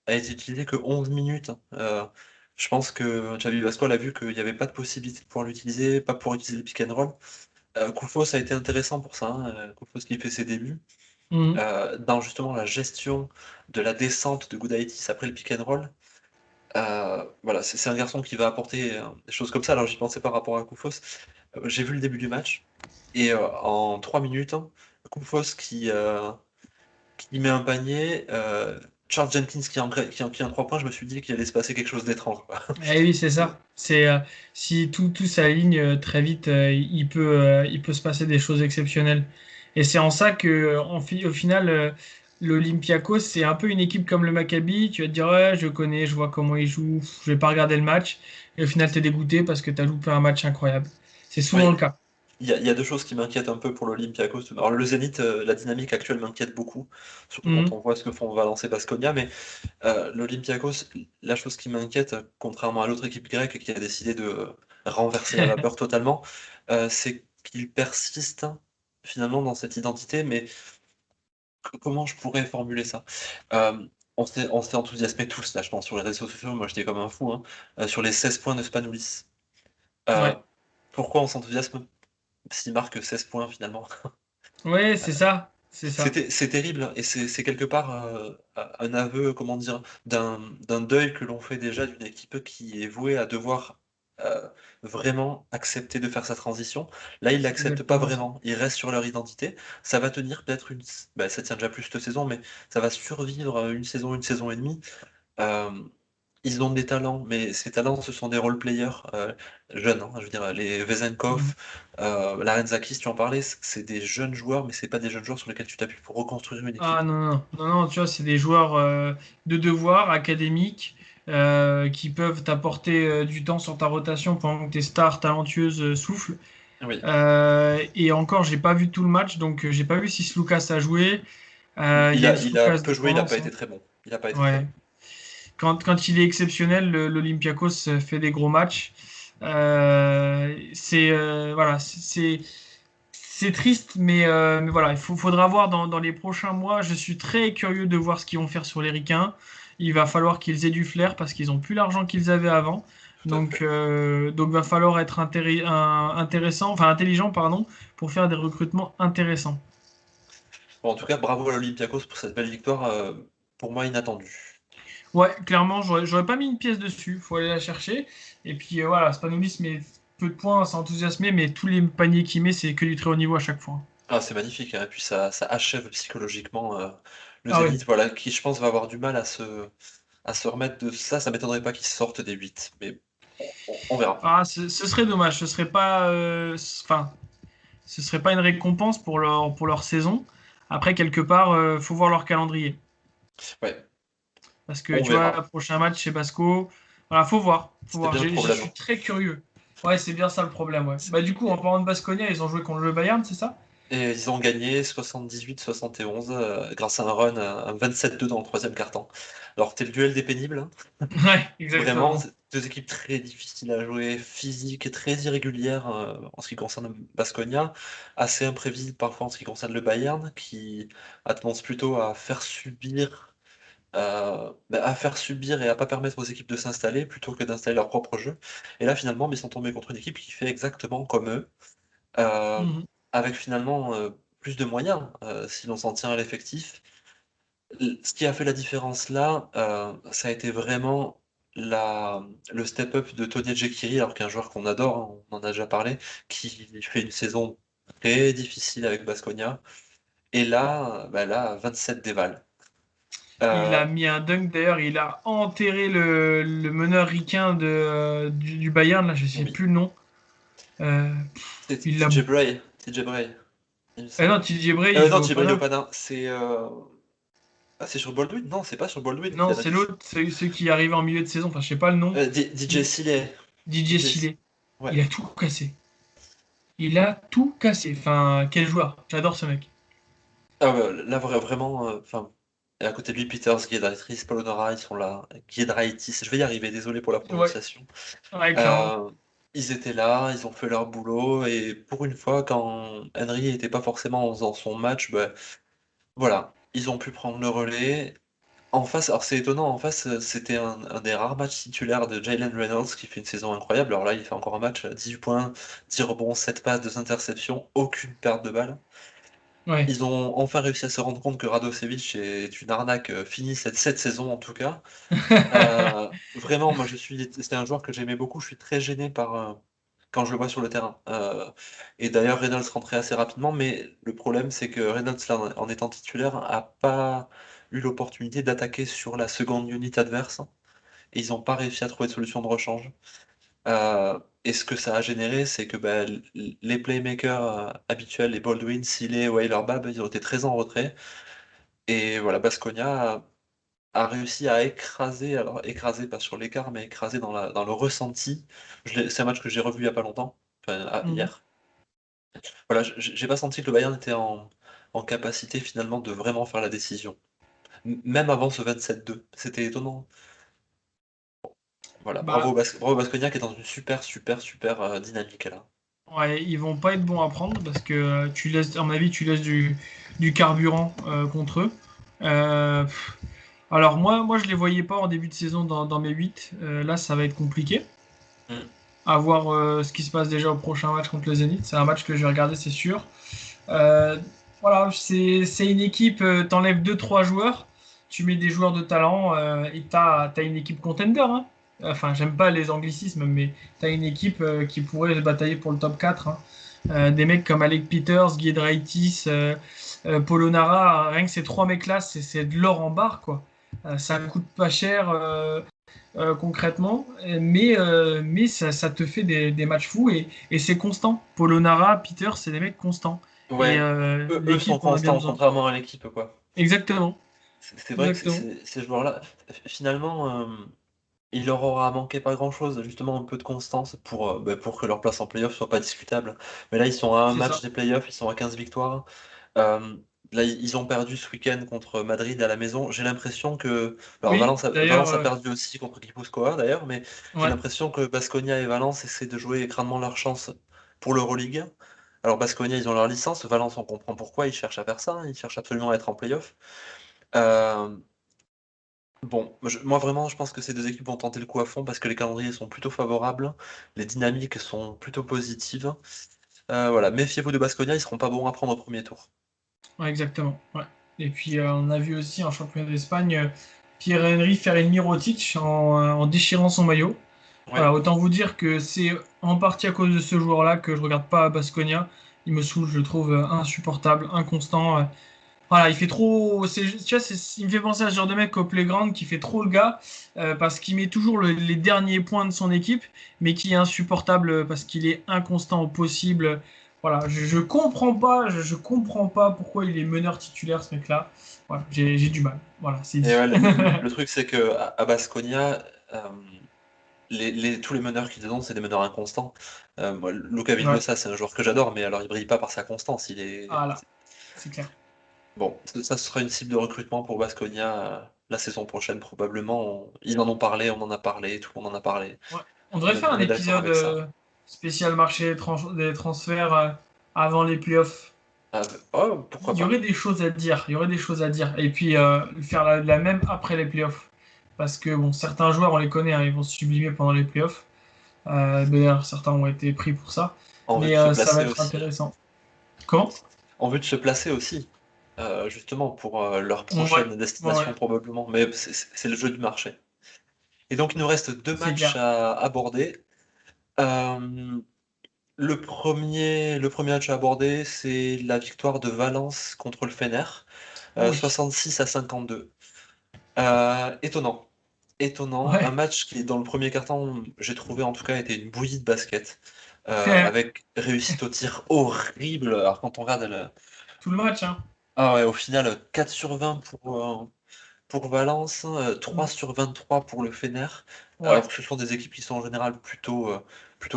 a été utilisé que 11 minutes. Je pense que Xavi Pascual a vu qu'il n'y avait pas de possibilité de pouvoir l'utiliser, pas pour utiliser le pick and roll. Koufos a été intéressant pour ça, hein, Koufos qui fait ses débuts. Mhm. Dans justement la gestion de la descente de Gudaitis après le pick and roll. Voilà, c'est un garçon qui va apporter des choses comme ça. Alors j'y pensais par rapport à Koufos. J'ai vu le début du match et en 3 minutes, hein, Koufos qui met un panier. Charles Jenkins qui en 3 points, je me suis dit qu'il allait se passer quelque chose d'étrange, quoi. Eh oui, c'est ça. Si tout s'aligne très vite, il peut se passer des choses exceptionnelles. Et c'est en ça que, au final, l'Olympiakos, c'est un peu une équipe comme le Maccabi. Tu vas te dire, ouais, je connais, je vois comment ils jouent, je vais pas regarder le match. Et au final, t'es dégoûté parce que t'as loupé un match incroyable. C'est souvent Oui, le cas. il y a deux choses qui m'inquiètent un peu pour l'Olympiakos. Alors le Zénith, la dynamique actuelle m'inquiète beaucoup, surtout quand on Mhm. voit ce que font Valence et Baskonia, mais l'Olympiakos, la chose qui m'inquiète, contrairement à l'autre équipe grecque qui a décidé de renverser la vapeur totalement, c'est qu'ils persistent finalement dans cette identité, mais comment je pourrais formuler ça? On s'est enthousiasmé tous, là, je pense, sur les réseaux sociaux, moi j'étais comme un fou, hein, sur les 16 points de Spanoulis. Euh, Ouais. Pourquoi on s'enthousiasme s'il marque 16 points finalement? Ouais, c'est ça. C'est ça. C'est terrible et c'est quelque part un aveu, comment dire, d'un deuil que l'on fait déjà d'une équipe qui est vouée à devoir euh, vraiment accepter de faire sa transition. Là, ils C'est l'acceptent pas exactement ça. vraiment. Ils restent sur leur identité. Ça va tenir peut-être bah, ça tient déjà plus cette saison, mais ça va survivre une saison et demie. Euh, Ils ont des talents, mais ces talents, ce sont des role-players jeunes, hein. Je veux dire, les Mhm. Vezenkov, Larenzakis, tu en parlais, c'est des jeunes joueurs, mais c'est pas des jeunes joueurs sur lesquels tu t'appuies pour reconstruire une Ah équipe. non, non, non, non, tu vois, c'est des joueurs de devoir académiques qui peuvent t'apporter du temps sur ta rotation pendant que tes stars talentueuses soufflent. Oui, Et encore, j'ai pas vu tout le match, donc j'ai pas vu si Slucas a joué. Il y a une il a Slucas peu joué, il a pas dépendance, été hein. très bon. Il a pas été très Ouais. bon. Quand il est exceptionnel, l'Olympiakos fait des gros matchs. Voilà, c'est triste, mais voilà, faudra voir dans les prochains mois. Je suis très curieux de voir ce qu'ils vont faire sur les Ricains. Il va falloir qu'ils aient du flair parce qu'ils ont plus l'argent qu'ils avaient avant. Tout à fait. Donc va falloir être intéressant, enfin intelligent, pardon, pour faire des recrutements intéressants. Bon, en tout cas, bravo à l'Olympiakos pour cette belle victoire, pour moi inattendue. Ouais, clairement, j'aurais pas mis une pièce dessus. Faut aller la chercher. Et puis voilà, Spanoulis met peu de points, c'est enthousiasmé, mais tous les paniers qu'il met, c'est que du très haut niveau à chaque fois. Ah, c'est magnifique, hein. Et puis ça achève psychologiquement le Ah oui. Zénith, voilà, qui je pense va avoir du mal à se remettre de ça. Ça m'étonnerait pas qu'ils sortent des 8, mais on verra. Ah, ce serait dommage. Enfin, ce serait pas une récompense pour leur saison. Après, quelque part, faut voir leur calendrier. Ouais, Parce que on tu vois, verra. le prochain match chez Basco, voilà, faut voir. Faut C'était voir. bien le Je problème. suis très curieux. Ouais, c'est bien ça le problème, ouais. Bah, du coup, en parlant de Basconia, ils ont joué contre le Bayern, c'est ça? Et ils ont gagné 78-71 grâce à un run, un 27-2 dans le troisième quart-temps. Alors, c'était le duel des pénibles, hein. Ouais, Vraiment, exactement. c'est deux équipes très difficiles à jouer, physiques et très irrégulières en ce qui concerne Baskonia, assez imprévisibles parfois en ce qui concerne le Bayern, qui a tendance plutôt à faire subir, à faire subir et à pas permettre aux équipes de s'installer plutôt que d'installer leur propre jeu. Et là, finalement, ils sont tombés contre une équipe qui fait exactement comme eux, euh, Mhm. avec finalement plus de moyens, si l'on s'en tient à l'effectif. Ce qui a fait la différence là, ça a été vraiment le step-up de Tony Jekiri, alors qu'un joueur qu'on adore, hein, on en a déjà parlé, qui fait une saison très difficile avec Baskonia. Et là, bah là, 27 déval. Il Euh, a mis un dunk d'ailleurs, il a enterré le meneur ricain du Bayern, là, je sais oui, plus le nom. Euh, c'est il l'a. TJ Bray, TJ Bray, il me Non, semble. TJ Bray, il joue Non, au TJ Bray Pana. Leopanin, c'est sur Baldwin? Non, c'est pas sur Baldwin qu'il Non, y en a c'est dit. l'autre, c'est celui qui arrive en milieu de saison, enfin, je sais pas le nom. DJ Il- Sillet. DJ DJ... Chile. Ouais. Il a tout cassé. Il a tout cassé. Enfin, quel joueur. J'adore ce mec. Ah ouais, là vraiment, enfin, et à côté de lui, Peters, Giedraitis, Polonara, ils sont là. Giedraitis, je vais y arriver, désolé pour la Ouais, prononciation. ouais, clairement. Euh, Ils étaient là, ils ont fait leur boulot, et pour une fois, quand Henry n'était pas forcément dans son match, bah, voilà, ils ont pu prendre le relais. En face, alors c'est étonnant, en face, c'était un des rares matchs titulaires de Jalen Reynolds qui fait une saison incroyable. Alors là, il fait encore un match, 18 points, 10 rebonds, 7 passes, 2 interceptions, aucune perte de balle. Ouais. Ils ont enfin réussi à se rendre compte que Radosevic est une arnaque finie cette saison en tout cas. Vraiment, moi c'était un joueur que j'aimais beaucoup. Je suis très gêné par quand je le vois sur le terrain. Et d'ailleurs, Reynolds rentrait assez rapidement, mais le problème c'est que Reynolds, là, en étant titulaire, a pas. eu l'opportunité d'attaquer sur la seconde unit adverse et ils n'ont pas réussi à trouver de solution de rechange. Et ce que ça a généré, c'est que les playmakers habituels, les Baldwin, Sealy, Weiler-Babb, ils ont été très en retrait. Et voilà, Baskonia a réussi à écraser, alors écraser pas sur l'écart, mais écraser dans le ressenti. C'est un match que j'ai revu il n'y a pas longtemps, enfin Mhm. hier. Voilà, j'ai pas senti que le Bayern était en capacité finalement de vraiment faire la décision. Même avant ce 27-2. C'était étonnant. Voilà, Bah, Bravo Baskonia qui est dans une super, super, super dynamique là. ouais, ils vont pas être bons à prendre parce que tu laisses, à mon avis, tu laisses du carburant contre eux. Pff, alors moi, je les voyais pas en début de saison dans mes 8. Là, ça va être compliqué. Mm. À voir ce qui se passe déjà au prochain match contre le Zénith. C'est un match que je vais regarder, c'est sûr. Euh, voilà, c'est une équipe, t'enlèves deux trois joueurs, tu mets des joueurs de talent et t'as une équipe contender. Hein. Enfin, j'aime pas les anglicismes, mais t'as une équipe qui pourrait se batailler pour le top 4. Hein. Des mecs comme Alec Peters, Giedraitis, Polonara, rien que ces trois mecs-là, c'est de l'or en barre, quoi. Ça coûte pas cher concrètement, mais ça te fait des matchs fous et c'est constant. Polonara, Peter, c'est des mecs constants. Et Ouais, eux sont l'équipe en a bien constants, besoin. contrairement à l'équipe, quoi. Exactement, C'est vrai que exactement. ces joueurs-là, finalement, il leur aura manqué pas grand-chose, justement un peu de constance pour que leur place en playoff soit pas discutable. Mais là, ils sont à un C'est match ça. des playoffs, ils sont à 15 victoires. Euh, Là, ils ont perdu ce week-end contre Madrid à la maison. J'ai l'impression que. Alors, Oui, d'ailleurs, Valence a perdu aussi contre Guipuscoa, d'ailleurs, mais j'ai ouais, l'impression que Baskonia et Valence essaient de jouer grandement leur chance pour l'Euroleague. Alors, Baskonia, ils ont leur licence. Valence, on comprend pourquoi ils cherchent à faire ça. Ils cherchent absolument à être en playoff. Euh, Bon, moi vraiment, je pense que ces deux équipes vont tenter le coup à fond parce que les calendriers sont plutôt favorables, les dynamiques sont plutôt positives. Voilà, méfiez-vous de Baskonia, ils seront pas bons à prendre au premier tour. ouais, exactement. Ouais. Et puis, on a vu aussi en championnat d'Espagne Pierre-Henry faire une mirotic en déchirant son maillot. Voilà, Ouais, autant vous dire que c'est en partie à cause de ce joueur-là que je regarde pas Baskonia. Il me saoule, je le trouve insupportable, inconstant. Voilà, il fait trop. Tu vois, il me fait penser à ce genre de mec au playground qui fait trop le gars parce qu'il met toujours les derniers points de son équipe, mais qui est insupportable parce qu'il est inconstant au possible. Voilà, je comprends pas, je comprends pas pourquoi il est meneur titulaire ce mec-là. Voilà, j'ai du mal. Voilà, c'est et dit. ouais, le truc c'est que à Baskonia, euh, tous les meneurs qu'ils ont, c'est des meneurs inconstants. Moi, Luca Ouais, Vildosa, c'est un joueur que j'adore, mais alors il brille pas par sa constance. voilà, c'est clair. Bon, ça sera une cible de recrutement pour Baskonia la saison prochaine probablement. Ils en ont parlé, on en a parlé, tout le monde en a parlé. Ouais. On devrait faire un On est d'accord épisode avec ça. spécial marché des transferts avant les playoffs. Oh, pourquoi Il y pas. aurait des choses à dire, il y aurait des choses à dire. Et puis faire la même après les playoffs. Parce que bon, certains joueurs, on les connaît, hein, ils vont se sublimer pendant les playoffs. D'ailleurs, certains ont été pris pour ça. En vue de Mais se ça va placer être aussi. intéressant. Comment? En vue de se placer aussi. Justement, pour leur Ouais, prochaine ouais, ouais, destination probablement. Mais c'est le jeu du marché. Et donc, il nous reste deux c'est matchs clair. à aborder. Euh, le premier match à aborder, c'est la victoire de Valence contre le Fener, Oh oui. 66-52. Étonnant. Étonnant. Un Ouais. match qui, dans le premier quart-temps, j'ai trouvé en tout cas, était une bouillie de basket. Avec réussite au tir horrible. Alors, quand on regarde Tout le match, hein. Ah ouais, au final, 4 sur 20 pour Valence, 3 Mm. sur 23 pour le Fener, Ouais. alors que ce sont des équipes qui sont en général plutôt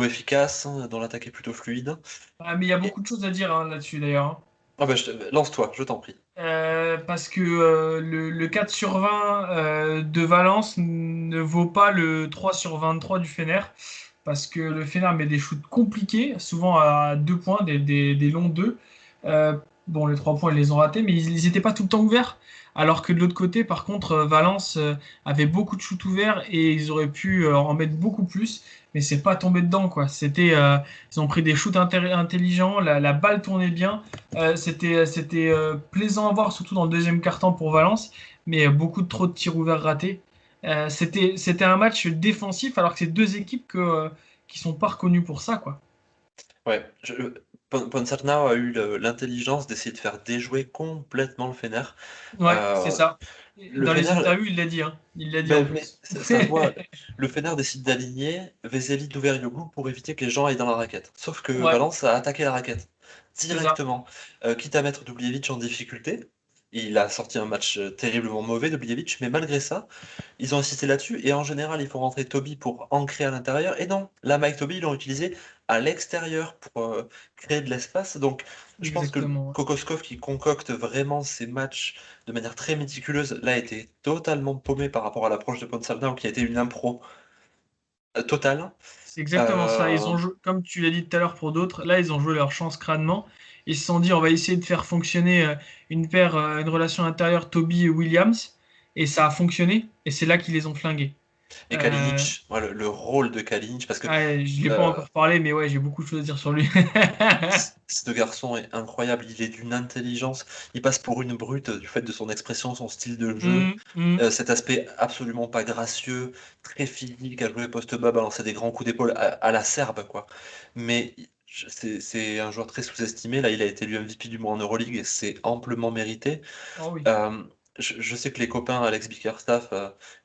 efficaces, hein, dont l'attaque est plutôt fluide. Ah, mais il y a Et... beaucoup de choses à dire hein, là-dessus d'ailleurs. Hein. Ah bah, lance-toi, je t'en prie. Parce que le 4 sur 20 de Valence ne vaut pas le 3 sur 23 du Fener. Parce que le Fener met des shoots compliqués, souvent à 2 points, des longs 2. Euh, bon, les 3 points, ils les ont ratés, mais ils n'étaient pas tout le temps ouverts. Alors que de l'autre côté, par contre, Valence avait beaucoup de shoots ouverts et ils auraient pu en mettre beaucoup plus, mais c'est pas tombé dedans, quoi. Ils ont pris des shoots intelligents, la balle tournait bien. C'était plaisant à voir, surtout dans le deuxième quart-temps pour Valence, mais beaucoup de trop de tirs ouverts ratés. C'était un match défensif, alors que c'est deux équipes qui sont pas reconnues pour ça, quoi. Ouais, Ponsarnau a eu l'intelligence d'essayer de faire déjouer complètement le Fener. Ouais, c'est Euh, ça. le Dans les Fener, interviews, il l'a dit, hein. Il l'a dit en mais plus. ça se voit, le Fener décide d'aligner Veseli Douverio pour éviter que les gens aillent dans la raquette. Sauf que Ouais, Valence a attaqué la raquette c'est ça. directement, quitte à mettre Dubljevic en difficulté. Il a sorti un match terriblement mauvais, Dubljevic, mais malgré ça, ils ont insisté là-dessus. Et en général, il faut rentrer Toby pour ancrer à l'intérieur. Et non, là, Mike Toby, ils l'ont utilisé à l'extérieur pour créer de l'espace. Donc, je pense que Exactement. Ouais. Kokoskov, qui concocte vraiment ses matchs de manière très méticuleuse, là, a été totalement paumé par rapport à l'approche de Ponsarnau, qui a été une impro totale. C'est exactement ça. Ils Euh, ont joué, comme tu l'as dit tout à l'heure pour d'autres, là, ils ont joué leur chance crânement. Ils se sont dit, on va essayer de faire fonctionner une relation intérieure Toby et Williams. Et ça a fonctionné. Et c'est là qu'ils les ont flingués. et Euh, Kalinic, ouais, le rôle de Kalinic, parce que ouais, je ne l'ai pas euh, encore parlé, mais ouais, j'ai beaucoup de choses à dire sur lui. ce garçon est incroyable, il est d'une intelligence, il passe pour une brute du fait de son expression, son style de jeu, Hum, hum. cet aspect absolument pas gracieux, très physique, à jouer poste-bas, balancer des grands coups d'épaule à la Serbe, quoi. Mais c'est un joueur très sous-estimé, là il a été élu MVP du mois en Euroleague et c'est amplement mérité. Oh oui, Euh, je sais que les copains Alex Bickerstaff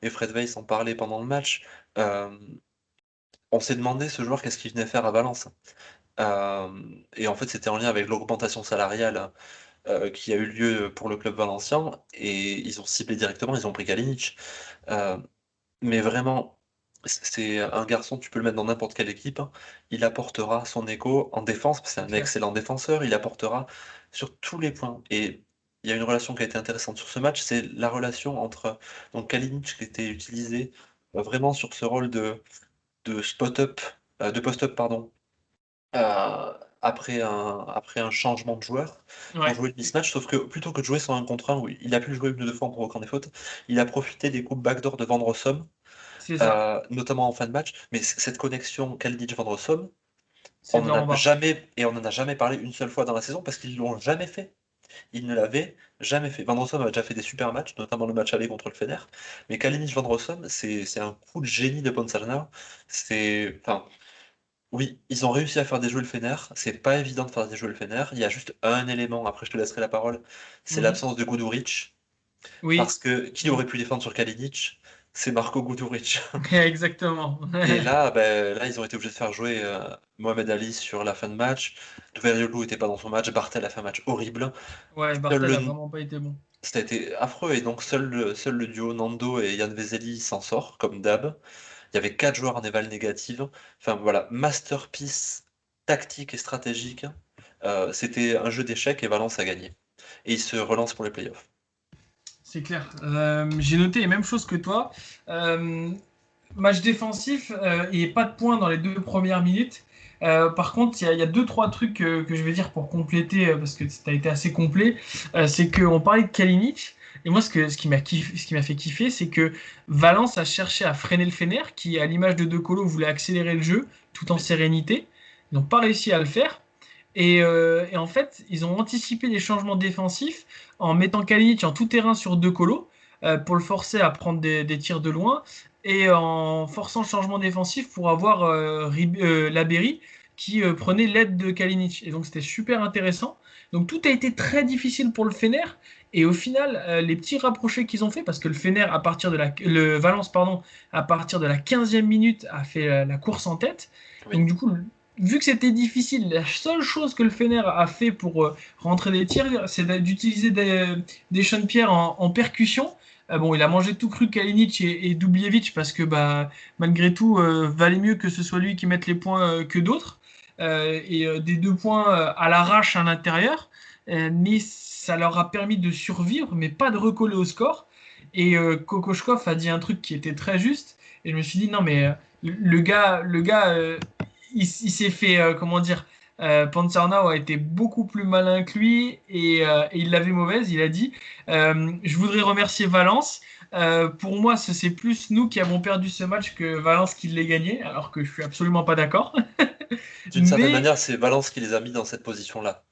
et Fred Weiss en parlaient pendant le match. Euh, on s'est demandé ce joueur qu'est-ce qu'il venait faire à Valence. Et en fait, c'était en lien avec l'augmentation salariale qui a eu lieu pour le club valencien, et ils ont ciblé directement, ils ont pris Kalinic. Euh, mais vraiment, c'est un garçon, tu peux le mettre dans n'importe quelle équipe, hein. Il apportera son écho en défense, parce que c'est c'est un clair. excellent défenseur, il apportera sur tous les points. Et il y a une relation qui a été intéressante sur ce match, c'est la relation entre donc Kalinic qui était utilisé vraiment sur ce rôle de spot-up, de post-up, pardon, euh, après un changement de joueur pour Ouais, jouer le mismatch, sauf que plutôt que de jouer sur un contre un où il a pu le jouer une ou deux fois en provoquant des fautes, il a profité des coups backdoor de Van Rossum, c'est ça. notamment en fin de match. Mais cette connexion Kalinic-Van Rossum, C'est on de n'en leur a en bas. jamais, et on n'en a jamais parlé une seule fois dans la saison parce qu'ils l'ont jamais fait. Ils ne l'avaient jamais fait. Van Rossum a déjà fait des super matchs, notamment le match aller contre le Fener. Mais Kalinic-Van Rossum, c'est un coup de génie de Ponsarnau. Enfin, oui, ils ont réussi à faire déjouer le Fener. C'est pas évident de faire déjouer le Fener. Il y a juste un élément, après je te laisserai la parole, c'est Mhm. l'absence de Guduric. Oui. Parce que qui Mhm. aurait pu défendre sur Kalinic? C'est Marco Guduric. Exactement. Et là, ben, là, ils ont été obligés de faire jouer Mohamed Ali sur la fin de match. Duveriolu n'était pas dans son match. Bartel a fait un match horrible. Ouais, Seul Bartel a le... vraiment pas été bon. Ça a été affreux. Et donc, seul le duo Nando et Yann Vezeli s'en sort, comme d'hab. Il y avait quatre joueurs en éval négative. Enfin voilà, masterpiece tactique et stratégique. C'était un jeu d'échecs et Valence a gagné. Et il se relance pour les playoffs. C'est clair. J'ai noté les mêmes choses que toi. Euh, Match défensif et pas de points dans les 2 premières minutes. Par contre, il y a deux, trois trucs que je vais dire pour compléter, parce que tu as été assez complet. C'est qu'on parlait de Kalinic. Et moi, ce qui m'a fait kiffer, c'est que Valence a cherché à freiner le Fener, qui, à l'image de De Colo, voulait accélérer le jeu tout en Oui, sérénité. Ils n'ont pas réussi à le faire. Et en fait, ils ont anticipé les changements défensifs en mettant Kalinic en tout terrain sur De Colo pour le forcer à prendre des tirs de loin et en forçant le changement défensif pour avoir Labéry qui prenait l'aide de Kalinic. Et donc c'était super intéressant. Donc tout a été très difficile pour le Fener. Et au final, les petits rapprochés qu'ils ont fait, parce que le Fener, le Valence, pardon, à partir de la 15e minute, a fait la course en tête. oui. Donc du coup, vu que c'était difficile, la seule chose que le Fener a fait pour rentrer des tirs, c'est d'utiliser des Sean Pierre en percussion. Bon, il a mangé tout cru Kalinic et Dubljevic parce que bah, malgré tout, valait mieux que ce soit lui qui mette les points que d'autres. Des 2 points à l'arrache à l'intérieur. Mais ça leur a permis de survivre, mais pas de recoller au score. Et Kokoschkov a dit un truc qui était très juste. Et je me suis dit, non, mais le gars il s'est fait, comment dire, Ponsarnau a été beaucoup plus malin que lui et il l'avait mauvaise. Il a dit je voudrais remercier Valence. Pour moi, c'est plus nous qui avons perdu ce match que Valence qui l'ait gagné, alors que je suis absolument pas d'accord. D'une certaine Mais manière, c'est Valence qui les a mis dans cette position-là,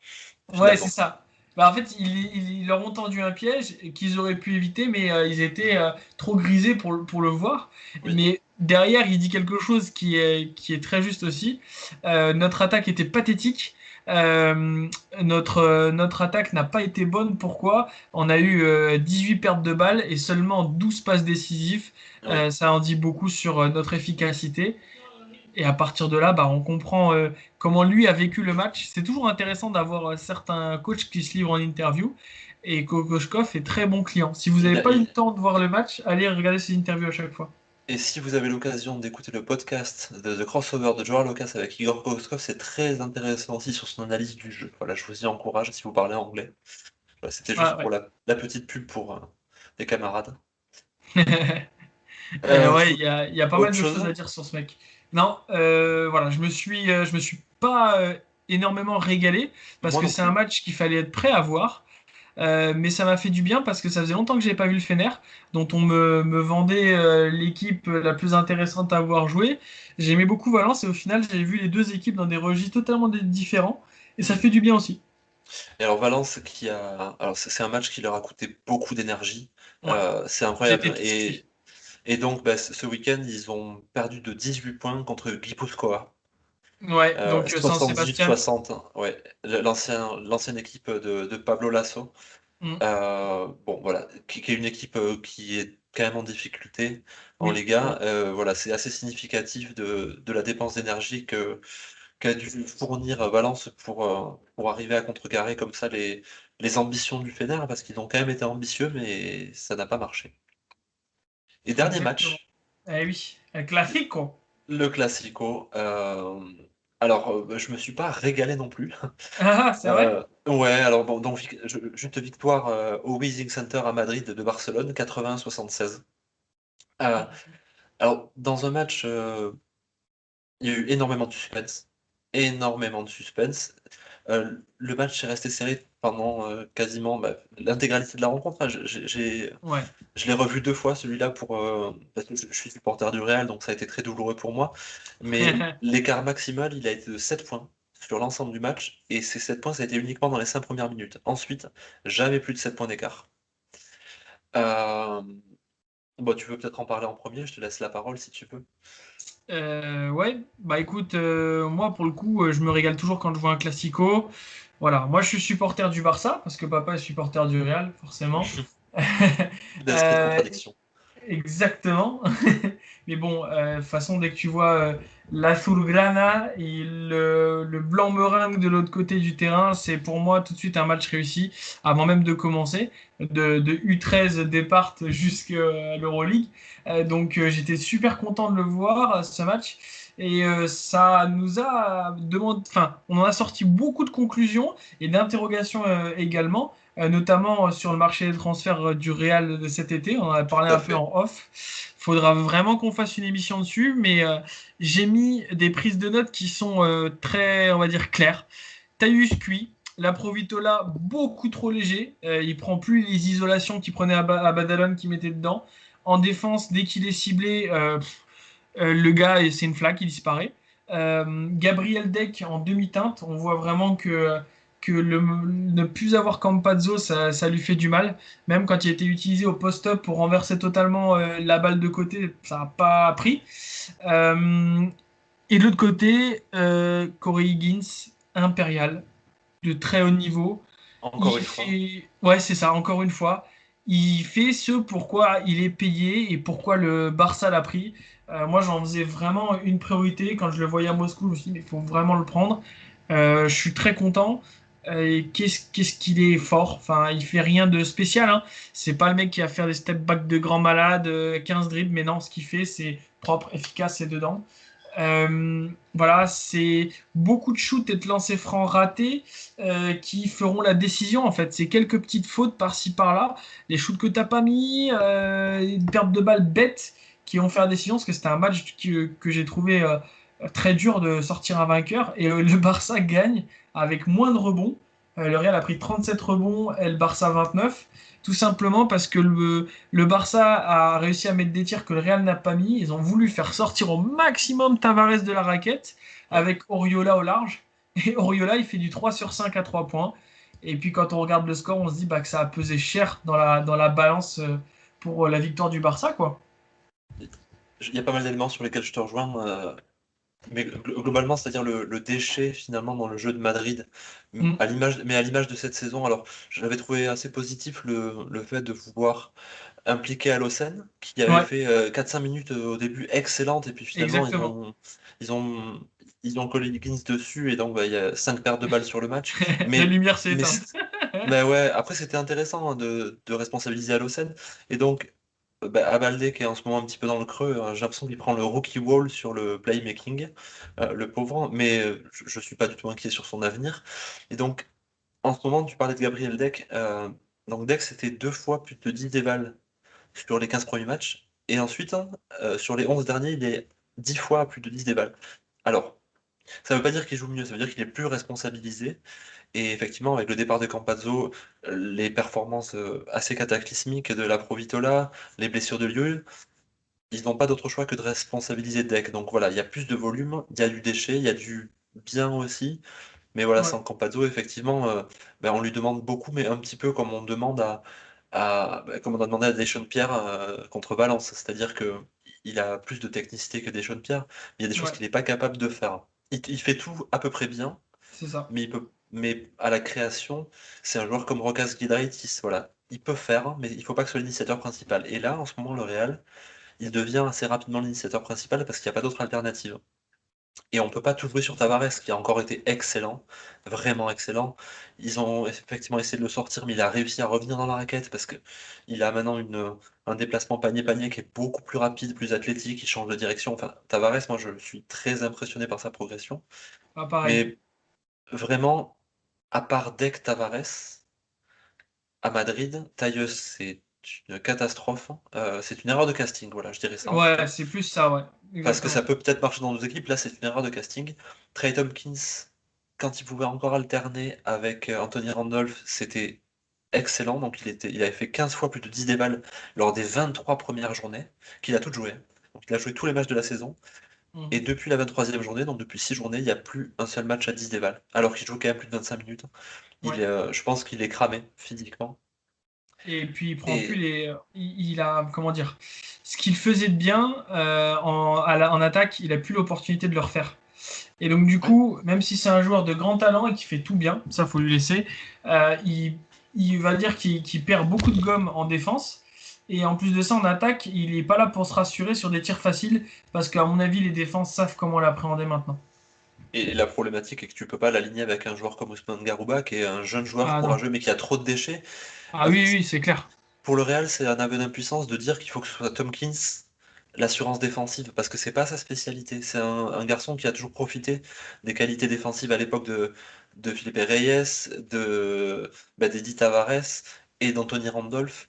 ouais, c'est finalement. ça. Bah, en fait, ils leur ont tendu un piège qu'ils auraient pu éviter, mais ils étaient trop grisés pour le voir. Oui. Mais derrière, il dit quelque chose qui est très juste aussi. Notre attaque était pathétique. Notre attaque n'a pas été bonne. Pourquoi? On a eu 18 pertes de balles et seulement 12 passes décisives. Oui. Ça en dit beaucoup sur notre efficacité. Et à partir de là, bah, on comprend comment lui a vécu le match. C'est toujours intéressant d'avoir certains coachs qui se livrent en interview. Et Kokoschkov est très bon client. Si vous Il n'avez a- pas eu le il- temps de voir le match, allez regarder ses interviews à chaque fois. Et si vous avez l'occasion d'écouter le podcast de Crossover de Joao Lucas avec Igor Kokoskov, c'est très intéressant aussi sur son analyse du jeu. Voilà, je vous y encourage si vous parlez anglais. Voilà, c'était Ah, juste pour ouais. la petite pub pour les camarades. Ouais, il y a pas mal Autre de choses chose? à dire sur ce mec. Non, voilà, je me suis pas énormément régalé parce Moi que non c'est un plus. match qu'il fallait être prêt à voir. Mais ça m'a fait du bien parce que ça faisait longtemps que j'avais pas vu le Fener, dont on me vendait l'équipe la plus intéressante à avoir joué. J'aimais beaucoup Valence et au final, j'ai vu les deux équipes dans des registres totalement différents et ça Mm. fait du bien aussi. Et alors Valence qui a, alors c'est un match qui leur a coûté beaucoup d'énergie. Ouais, C'est incroyable. j'étais triste. Et donc bah, ce week-end ils ont perdu de 18 points contre Gipuzkoa. Ouais, donc San Sébastien. 78-60, ouais, l'ancienne équipe de Pablo Lasso. Mm, Bon, voilà, qui est une équipe qui est quand même en difficulté en oui, Liga. ouais. Voilà, c'est assez significatif de la dépense d'énergie qu'a dû fournir Valence pour arriver à contrecarrer comme ça les ambitions du Fener, parce qu'ils ont quand même été ambitieux, mais ça n'a pas marché. Et dernier Exactement. match, Eh oui, el Clasico. le Classico. Alors, je me suis pas régalé non plus. Ah, c'est vrai? Ouais, alors bon, donc juste victoire au Wizing Center à Madrid de Barcelone, 80-76. Euh, alors, dans un match, il y a eu énormément de suspense. Énormément de suspense. Le match est resté serré pendant quasiment bah, l'intégralité de la rencontre. Hein. Ouais. Je l'ai revu deux fois celui-là parce que je suis supporter du Real, donc ça a été très douloureux pour moi. Mais l'écart maximal, il a été de 7 points sur l'ensemble du match, et ces 7 points, ça a été uniquement dans les 5 premières minutes. Ensuite, jamais plus de 7 points d'écart. Euh, Bon, tu veux peut-être en parler en premier, je te laisse la parole si tu veux. Ouais, bah écoute, moi pour le coup, je me régale toujours quand je vois un classico. Voilà, moi je suis supporter du Barça parce que papa est supporter du Real, forcément. L'esprit de Euh, contradiction. Exactement. Mais bon, de toute façon, dès que tu vois l'Azulgrana et le blanc meringue de l'autre côté du terrain, c'est pour moi tout de suite un match réussi, avant même de commencer, de U13 départ jusqu'à l'Euroleague. Donc j'étais super content de le voir, ce match. Et ça nous a demandé, enfin, on en a sorti beaucoup de conclusions et d'interrogations également notamment sur le marché des transferts du Real de cet été. On en a parlé Tout à un peu fait. en off. Faudra vraiment qu'on fasse une émission dessus, mais j'ai mis des prises de notes qui sont très, on va dire, claires. Taïus cuit, la Provitola beaucoup trop léger. Il prend plus les isolations qu'il prenait à Badalone qu'il mettait dedans. En défense, dès qu'il est ciblé, le gars, c'est une flaque, il disparaît. Gabriel Deck en demi-teinte, on voit vraiment que ne plus avoir Campazzo, ça lui fait du mal. Même quand il a été utilisé au post-up pour renverser totalement la balle de côté, ça n'a pas pris. Euh, et de l'autre côté, Corey Higgins, impérial, de très haut niveau. Encore Il une fois. fait, ouais, c'est ça, encore une fois. Il fait ce pourquoi il est payé et pourquoi le Barça l'a pris. Moi, j'en faisais vraiment une priorité. Quand je le voyais à Moscou, je me suis dit, mais il faut vraiment le prendre. Je suis très content. Et qu'est-ce qu'il est fort. Enfin, il fait rien de spécial, hein. C'est pas le mec qui va faire des step back de grand malade, 15 dribbles, mais non, ce qu'il fait, c'est propre, efficace et dedans. Voilà, c'est beaucoup de shoots et de lancers francs ratés qui feront la décision. En fait, c'est quelques petites fautes par-ci par-là, les shoots que t'as pas mis, une perte de balles bête qui vont faire la décision. Parce que c'était un match que j'ai trouvé très dur de sortir un vainqueur. Et le Barça gagne avec moins de rebonds. Le Real a pris 37 rebonds et le Barça 29. Tout simplement parce que le Barça a réussi à mettre des tirs que le Real n'a pas mis. Ils ont voulu faire sortir au maximum Tavares de la raquette Ouais. avec Oriola au large. Et Oriola, il fait du 3 sur 5 à 3 points. Et puis quand on regarde le score, on se dit bah, que ça a pesé cher dans la balance pour la victoire du Barça, quoi. Il y a pas mal d'éléments sur lesquels je te rejoins. Mais globalement, c'est-à-dire le déchet finalement dans le jeu de Madrid, Mm. mais à l'image de cette saison, alors j'avais trouvé assez positif le fait de vouloir impliquer Alocen, qui avait Ouais, fait 4-5 minutes au début excellentes, et puis finalement exactement. ils ont, ils ont collé Higgins dessus, et donc bah, il y a 5 paires de balles sur le match. La Mais, lumière s'est mais éteinte. bah ouais, après c'était intéressant hein, de responsabiliser Alocen, et donc bah, Abalde qui est en ce moment un petit peu dans le creux, j'ai l'impression qu'il prend le rookie wall sur le playmaking, le pauvre, mais je suis pas du tout inquiet sur son avenir. Et donc en ce moment tu parlais de Gabriel Deck, donc Deck c'était 2 fois plus de 10 dévals sur les 15 premiers matchs. Et ensuite, hein, sur les 11 derniers, il est 10 fois à plus de 10 déballes. Alors, ça ne veut pas dire qu'il joue mieux, ça veut dire qu'il est plus responsabilisé. Et effectivement, avec le départ de Campazzo, les performances assez cataclysmiques de la Provitola, les blessures de Liu, ils n'ont pas d'autre choix que de responsabiliser Deck. Donc voilà, il y a plus de volume, il y a du déchet, il y a du bien aussi. Mais voilà, Ouais, sans Campazzo, effectivement, ben, on lui demande beaucoup, mais un petit peu comme on demande comme on a demandé à Deschamps Pierre contre Valence. C'est-à-dire que il a plus de technicité que Deschamps Pierre, mais il y a des choses ouais, qu'il n'est pas capable de faire. Il fait tout à peu près bien, c'est ça. mais à la création, c'est un joueur comme Rokas Giedraitis, voilà. Il peut faire, mais il faut pas que ce soit l'initiateur principal. Et là, en ce moment, le Real, il devient assez rapidement l'initiateur principal parce qu'il n'y a pas d'autre alternative. Et on peut pas tout jouer sur Tavares, qui a encore été excellent, vraiment excellent. Ils ont effectivement essayé de le sortir, mais il a réussi à revenir dans la raquette parce que il a maintenant un déplacement panier-panier qui est beaucoup plus rapide, plus athlétique, il change de direction. Enfin, Tavares, moi je suis très impressionné par sa progression. Pas pareil. Mais vraiment, à part Deck Tavares, à Madrid, Tailleuse, c'est une catastrophe. C'est une erreur de casting, voilà, je dirais ça en tout Ouais, cas. c'est plus ça, ouais. Parce que ça Exactement. peut peut-être marcher dans nos équipes, là c'est une erreur de casting. Trey Tompkins, quand il pouvait encore alterner avec Anthony Randolph, c'était excellent. Donc il avait fait 15 fois plus de 10 déballes lors des 23 premières journées, qu'il a toutes jouées. Donc il a joué tous les matchs de la saison. Et Mhm. depuis la 23e journée, donc depuis 6 journées, il n'y a plus un seul match à 10 déballes. Alors qu'il joue quand même plus de 25 minutes. Ouais. Je pense qu'il est cramé physiquement. Et puis il prend plus Et, les. Il a, comment dire, ce qu'il faisait de bien en attaque, il a plus l'opportunité de le refaire. Et donc du ouais. coup, même si c'est un joueur de grand talent et qui fait tout bien, ça faut lui laisser, euh, il, il va dire qu'il perd beaucoup de gomme en défense. Et en plus de ça, en attaque, il n'est pas là pour se rassurer sur des tirs faciles, parce qu'à mon avis, les défenses savent comment l'appréhender maintenant. Et la problématique est que tu peux pas l'aligner avec un joueur comme Ousmane Garouba, qui est un jeune joueur Ah non. courageux, mais qui a trop de déchets. Ah Euh, oui, oui, c'est clair. Pour le Real, c'est un aveu d'impuissance de dire qu'il faut que ce soit Tompkins l'assurance défensive, parce que c'est pas sa spécialité. C'est un garçon qui a toujours profité des qualités défensives à l'époque de Felipe Reyes, d'Edi Tavares et d'Anthony Randolph.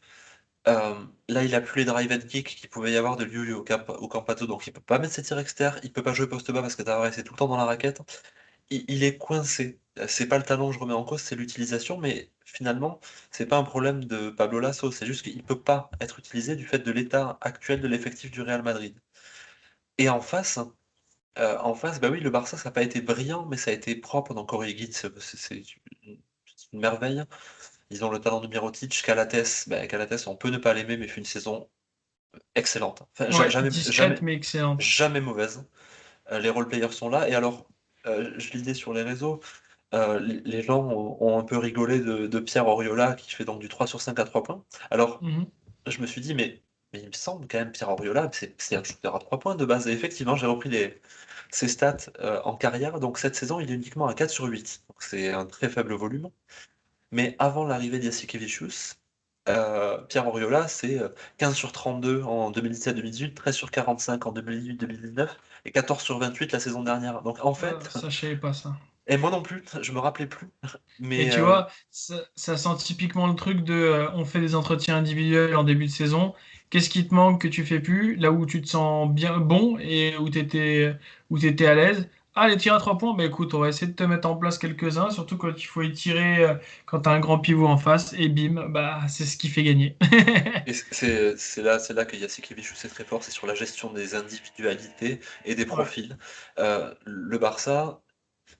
Là, il a plus les drive and kick qu'il pouvait y avoir de Liu au Campato, donc il peut pas mettre ses tirs externes, il peut pas jouer poste bas parce que Tavares est tout le temps dans la raquette. Il est coincé. C'est pas le talent que je remets en cause, c'est l'utilisation, mais finalement, c'est pas un problème de Pablo Lasso, c'est juste qu'il peut pas être utilisé du fait de l'état actuel de l'effectif du Real Madrid. Et en face, bah oui, le Barça, ça n'a pas été brillant, mais ça a été propre. Donc Corey Higgins, c'est une merveille. Ils ont le talent de Mirotic, Calates, bah, Calates, on peut ne pas l'aimer, mais fait une saison excellente. Enfin, Ouais, jamais, discrète jamais, mais excellente. jamais mauvaise. Les role-players sont là. Et alors, je lisais sur les réseaux, les gens ont un peu rigolé de Pierre Oriola qui fait donc du 3 sur 5 à 3 points. Alors, Mhm. je me suis dit, mais il me semble quand même Pierre Oriola, c'est un shooter à 3 points de base. Et effectivement, j'ai repris ses stats en carrière. Donc cette saison, il est uniquement à 4 sur 8. Donc c'est un très faible volume. Mais avant l'arrivée d'Jasikevicius, Pierre Oriola, c'est 15 sur 32 en 2017-2018, 13 sur 45 en 2018-2019 et 14 sur 28 la saison dernière. Donc en Ah, fait, ça, je savais pas ça. et moi non plus, je me rappelais plus. Et Mais tu vois, ça sent typiquement le truc de on fait des entretiens individuels en début de saison. Qu'est-ce qui te manque que tu fais plus, là où tu te sens bien bon et où t'étais à l'aise? Ah, les tirs à 3 points, bah écoute, on va essayer de te mettre en place quelques-uns, surtout quand il faut y tirer quand t'as un grand pivot en face, et bim, bah c'est ce qui fait gagner. et c'est là que Jasikevicius est très fort, c'est sur la gestion des individualités et des Ouais. profils. Le Barça,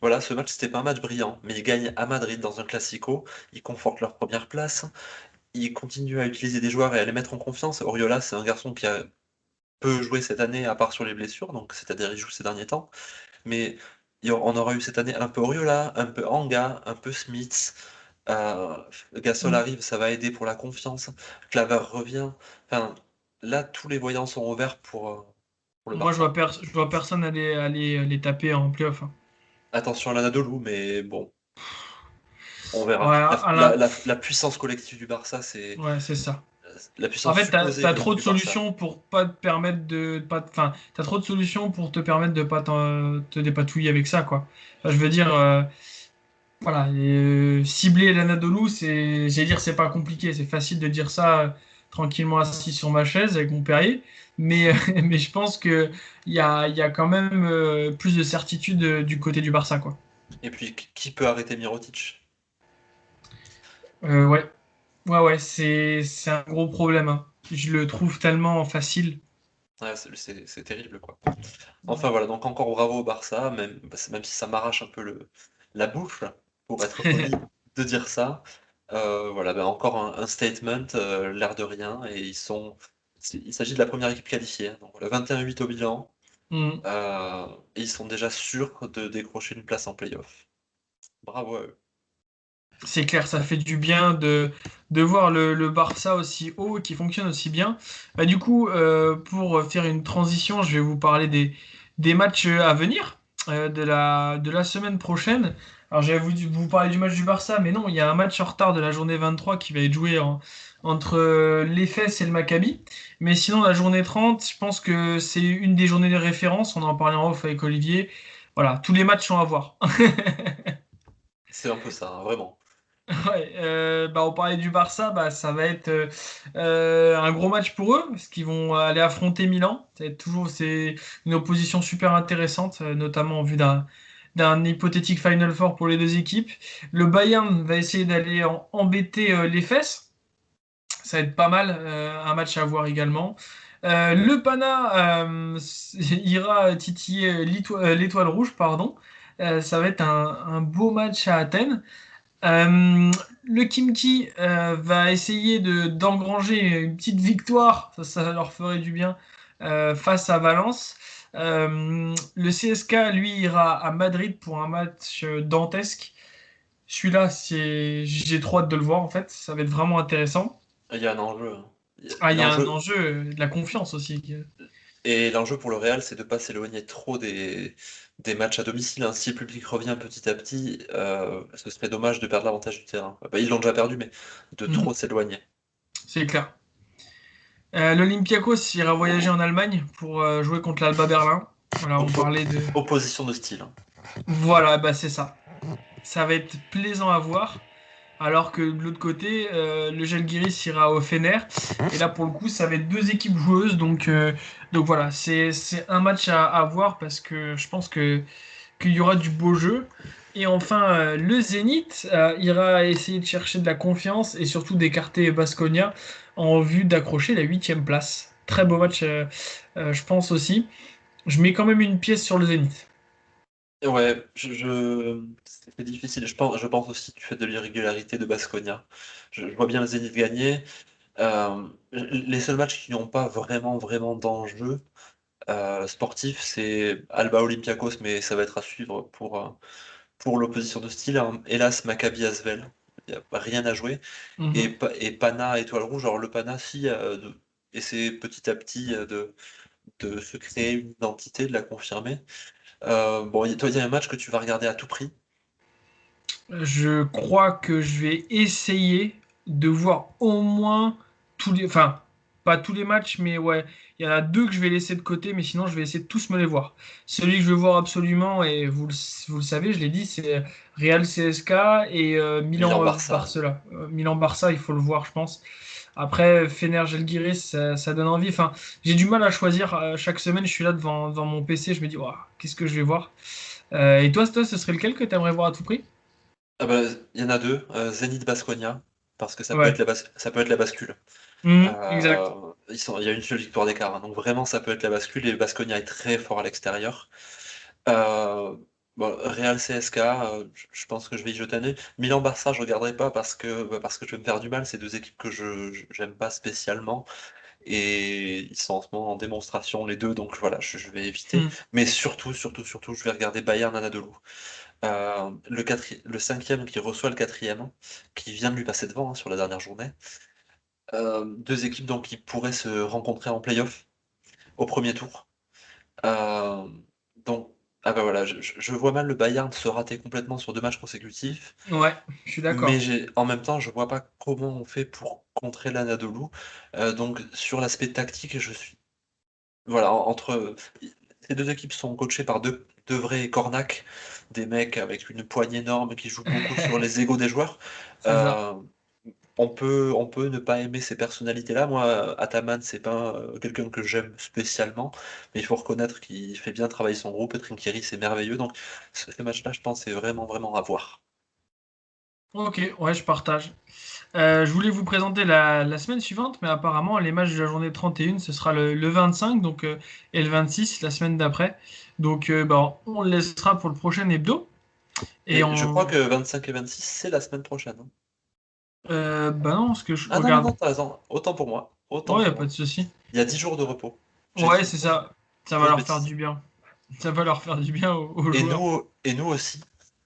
voilà, ce match c'était pas un match brillant, mais ils gagnent à Madrid dans un classico, ils confortent leur première place, ils continuent à utiliser des joueurs et à les mettre en confiance. Oriola, c'est un garçon qui a peu joué cette année, à part sur les blessures, donc c'est-à-dire il joue ces derniers temps. Mais on aura eu cette année un peu Oriola, un peu Anga, un peu Smith. Euh, Gasol Mm. arrive, ça va aider pour la confiance. Claver revient. Enfin, là, tous les voyants sont ouverts pour le Moi, Barça. je vois personne aller les taper en playoff, hein. Attention à l'Anadolu, mais bon, on verra. Ouais, La puissance collective du Barça, c'est ouais, c'est ça. la En puissance fait, supposée t'as trop collective de du Barça. solutions pour pas te permettre de pas, enfin, t'as trop de solutions pour te permettre de pas te dépatouiller avec ça, quoi. Enfin, je veux dire, voilà, cibler l'Anadolu, j'allais dire, c'est pas compliqué, c'est facile de dire ça tranquillement assis sur ma chaise avec mon Perrier, mais mais je pense que il y a quand même plus de certitude du côté du Barça, quoi. Et puis, qui peut arrêter Mirotic? Ouais, ouais, c'est un gros problème, hein. Je le trouve tellement facile. Ouais, c'est terrible, quoi. Enfin voilà, donc encore bravo au Barça, même si ça m'arrache un peu la bouche, pour être poli, de dire ça. Voilà, ben encore un statement, l'air de rien, et il s'agit de la première équipe qualifiée, hein. Donc voilà, 21-8 au bilan, Mm. et ils sont déjà sûrs de décrocher une place en play-off. Bravo à eux. C'est clair, ça fait du bien de voir le Barça aussi haut, qui fonctionne aussi bien. Bah, du coup, pour faire une transition, je vais vous parler des matchs à venir de la semaine prochaine. Alors, j'allais vous parler du match du Barça, mais non, il y a un match en retard de la journée 23 qui va être joué entre l'Efes et le Maccabi. Mais sinon, la journée 30, je pense que c'est une des journées de référence. On en parlait en off avec Olivier. Voilà, tous les matchs sont à voir. C'est un peu ça, hein, vraiment. Ouais, bah on parlait du Barça, bah ça va être un gros match pour eux parce qu'ils vont aller affronter Milan. C'est une opposition super intéressante, notamment en vue d'un hypothétique Final Four pour les deux équipes. Le Bayern va essayer d'aller embêter les fesses. Ça va être pas mal, un match à voir également. Le Pana ira titiller l'étoile rouge, pardon. Ça va être un beau match à Athènes. Le Kimchi va essayer d'engranger une petite victoire, ça leur ferait du bien, face à Valence. Le CSK, lui, ira à Madrid pour un match dantesque. Celui-là, j'ai trop hâte de le voir, en fait. Ça va être vraiment intéressant. Il y a un enjeu, hein. Ah, il y a un L'enjeu, enjeu, de la confiance aussi. Et l'enjeu pour le Real, c'est de ne pas s'éloigner trop des matchs à domicile, hein. Si le public revient petit à petit, ce serait dommage de perdre l'avantage du terrain. Bah, ils l'ont déjà perdu, mais de trop Mhm, s'éloigner. c'est clair. L'Olympiakos ira voyager en Allemagne pour jouer contre l'Alba Berlin. Voilà, on Oppo- parlait de... Opposition de style, hein. Voilà, bah c'est ça. Ça va être plaisant à voir. Alors que de l'autre côté, le Žalgiris ira au Fener. Et là, pour le coup, ça va être deux équipes joueuses. Donc voilà, c'est un match à voir parce que je pense qu'il y aura du beau jeu. Et enfin, le Zénith ira essayer de chercher de la confiance et surtout d'écarter Baskonia en vue d'accrocher la huitième place. Très beau match, je pense aussi. Je mets quand même une pièce sur le Zénith. Ouais, c'est difficile. Je pense aussi du fait de l'irrégularité de Baskonia. Je vois bien le Zénith gagner. Les seuls matchs qui n'ont pas vraiment, vraiment d'enjeu sportif, c'est Alba Olympiakos, mais ça va être à suivre pour l'opposition de style, hein. Hélas, Maccabi Asvel, il n'y a rien à jouer. Mhm. Et Pana Étoile Rouge, alors le Pana, si, essaie petit à petit de se créer une identité, de la confirmer. Bon, toi, il y a un match que tu vas regarder à tout prix. Je crois que je vais essayer de voir au moins tous les... Enfin, pas tous les matchs, mais ouais, il y en a deux que je vais laisser de côté, mais sinon je vais essayer de tous me les voir. Celui que je veux voir absolument, et vous le savez, je l'ai dit, c'est Real CSK et Milan-Barça. Barça. Milan-Barça, il faut le voir, je pense. Après, Fener Žalgiris, ça donne envie. Enfin, j'ai du mal à choisir. Chaque semaine, je suis là devant mon PC, je me dis, Ouah, qu'est-ce que je vais voir? Et toi, ce serait lequel que tu aimerais voir à tout prix? Ah bah, il y en a deux, Zénith Baskonia, parce que Ouais. ça peut être la bascule. Mhm, exact. Il y a une seule victoire d'écart, hein, donc vraiment ça peut être la bascule et Baskonia est très fort à l'extérieur. Euh, bon, Real CSK, je pense que je vais y jeter un œil. Milan-Barça, je regarderai pas parce que je vais me faire du mal, c'est deux équipes que j'aime pas spécialement. et ils sont en ce moment en démonstration les deux, donc voilà, je vais éviter. Hmm. Mais surtout, je vais regarder Bayern Anadolu. Le cinquième qui reçoit le quatrième, qui vient de lui passer devant sur la dernière journée. Deux équipes donc qui pourraient se rencontrer en play-off au premier tour. Euh, donc, ah bah voilà, je vois mal le Bayern se rater complètement sur 2 matchs consécutifs, Ouais, je suis mais d'accord. en même temps, je vois pas comment on fait pour contrer l'Anadolu. Donc, sur l'aspect tactique, je suis. Voilà, entre. Ces deux équipes sont coachées par deux vrais cornacs, des mecs avec une poigne énorme qui jouent beaucoup sur les égos des joueurs. C'est ça. Euh, on peut ne pas aimer ces personnalités-là. Moi, Ataman, c'est pas quelqu'un que j'aime spécialement, mais il faut reconnaître qu'il fait bien travailler son groupe. Et Trinkieri, c'est merveilleux. Donc, ces matchs-là, je pense, c'est vraiment, vraiment à voir. Ok, ouais, je partage. Je voulais vous présenter la semaine suivante, mais apparemment, les matchs de la journée 31, ce sera le 25 donc, et le 26, la semaine d'après. Donc, bah, on le laissera pour le prochain hebdo. Et Et je crois on. que 25 et 26, c'est la semaine prochaine, hein. Bah non, parce que je Ah non, non, regarde. non, t'as raison. Autant pour moi. Autant Ouais, y a pour pas moi. de souci. Il y a 10 jours de repos. J'ai Ouais, dit c'est ça. Ça une va grosse leur faire bêtise. du bien. Ça va leur faire du bien aux Et joueurs. nous aussi,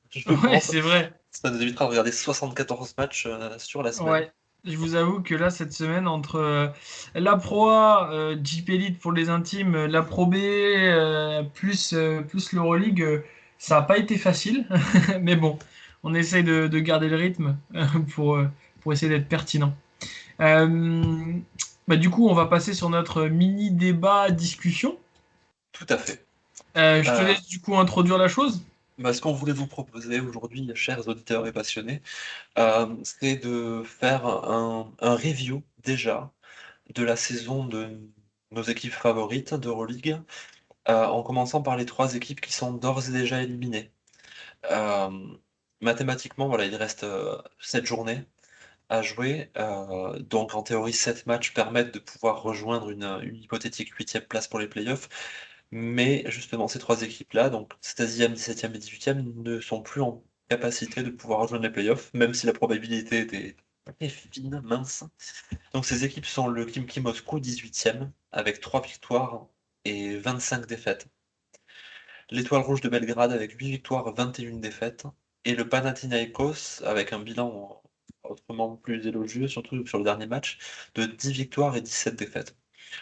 je Ouais, pense. c'est vrai. Ça nous évitera de regarder 74 matchs sur la semaine. Ouais. Je vous avoue que là, cette semaine, entre la Pro A, Jeep Elite pour les intimes, la Pro B, plus l'Euroleague, ça n'a pas été facile. Mais bon, on essaye de garder le rythme pour, euh, pour essayer d'être pertinent. Euh, Bah, du coup, on va passer sur notre mini débat discussion. Tout à fait. Je te Euh, laisse du coup introduire la chose. Ce qu'on voulait vous proposer aujourd'hui, chers auditeurs et passionnés, c'est de faire un review déjà de la saison de nos équipes favorites d'Euroleague, en commençant par les 3 équipes qui sont d'ores et déjà éliminées. Euh, Mathématiquement, voilà, il reste 7 journées à jouer. Donc en théorie, 7 matchs permettent de pouvoir rejoindre une hypothétique 8e place pour les playoffs. Mais justement, ces 3 équipes-là, donc 16e, 17e et 18e, ne sont plus en capacité de pouvoir rejoindre les playoffs, même si la probabilité était très fine, mince. Donc ces équipes sont le Khimki Moscou, 18e, avec 3 victoires et 25 défaites. L'Étoile Rouge de Belgrade avec 8 victoires, 21 défaites. Et le Panathinaikos avec un bilan autrement plus élogieux, surtout sur le dernier match, de 10 victoires et 17 défaites.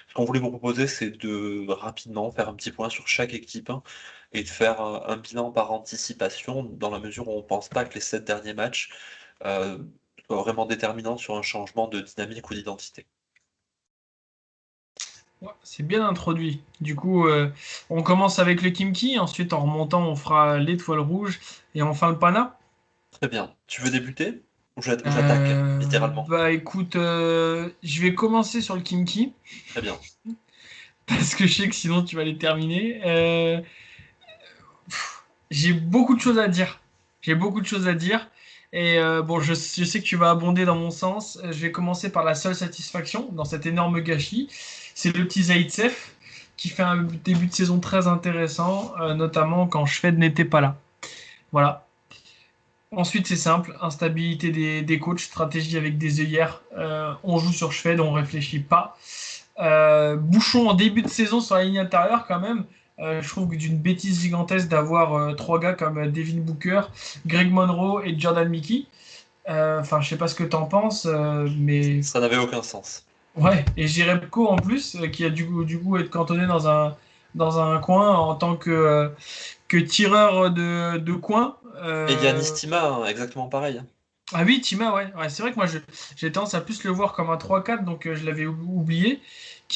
Ce qu'on voulait vous proposer, c'est de rapidement faire un petit point sur chaque équipe, hein, et de faire un bilan par anticipation, dans la mesure où on ne pense pas que les 7 derniers matchs euh, soient vraiment déterminants sur un changement de dynamique ou d'identité. Ouais, c'est bien introduit. Du coup, on commence avec le Kimki, ensuite en remontant, on fera l'étoile rouge et enfin le Pana. Très bien. Tu veux débuter ou j'attaque, littéralement? Bah écoute, je vais commencer sur le Kimki Très bien. parce que je sais que sinon tu vas les terminer. J'ai beaucoup de choses à dire. J'ai beaucoup de choses à dire. Et bon, je sais que tu vas abonder dans mon sens. Je vais commencer par la seule satisfaction dans cet énorme gâchis. C'est le petit Zaïtsev qui fait un début de saison très intéressant, notamment quand Shved n'était pas là. Voilà. Ensuite, c'est simple, instabilité des coachs, stratégie avec des œillères. On joue sur Shved, on réfléchit pas. Bouchon en début de saison sur la ligne intérieure quand même. Je trouve que d'une bêtise gigantesque d'avoir 3 gars comme Devin Booker, Greg Monroe et Jordan Mickey. Enfin, je sais pas ce que t'en penses, mais Ça n'avait aucun sens. ouais. Et Jerebko en plus, qui a du coup être cantonné dans un coin en tant que tireur de coin. Et Yanis Tima, hein, exactement pareil, hein. Ah oui, Tima, ouais. Ouais, c'est vrai que moi, j'ai tendance à plus le voir comme un 3-4, donc je l'avais oublié.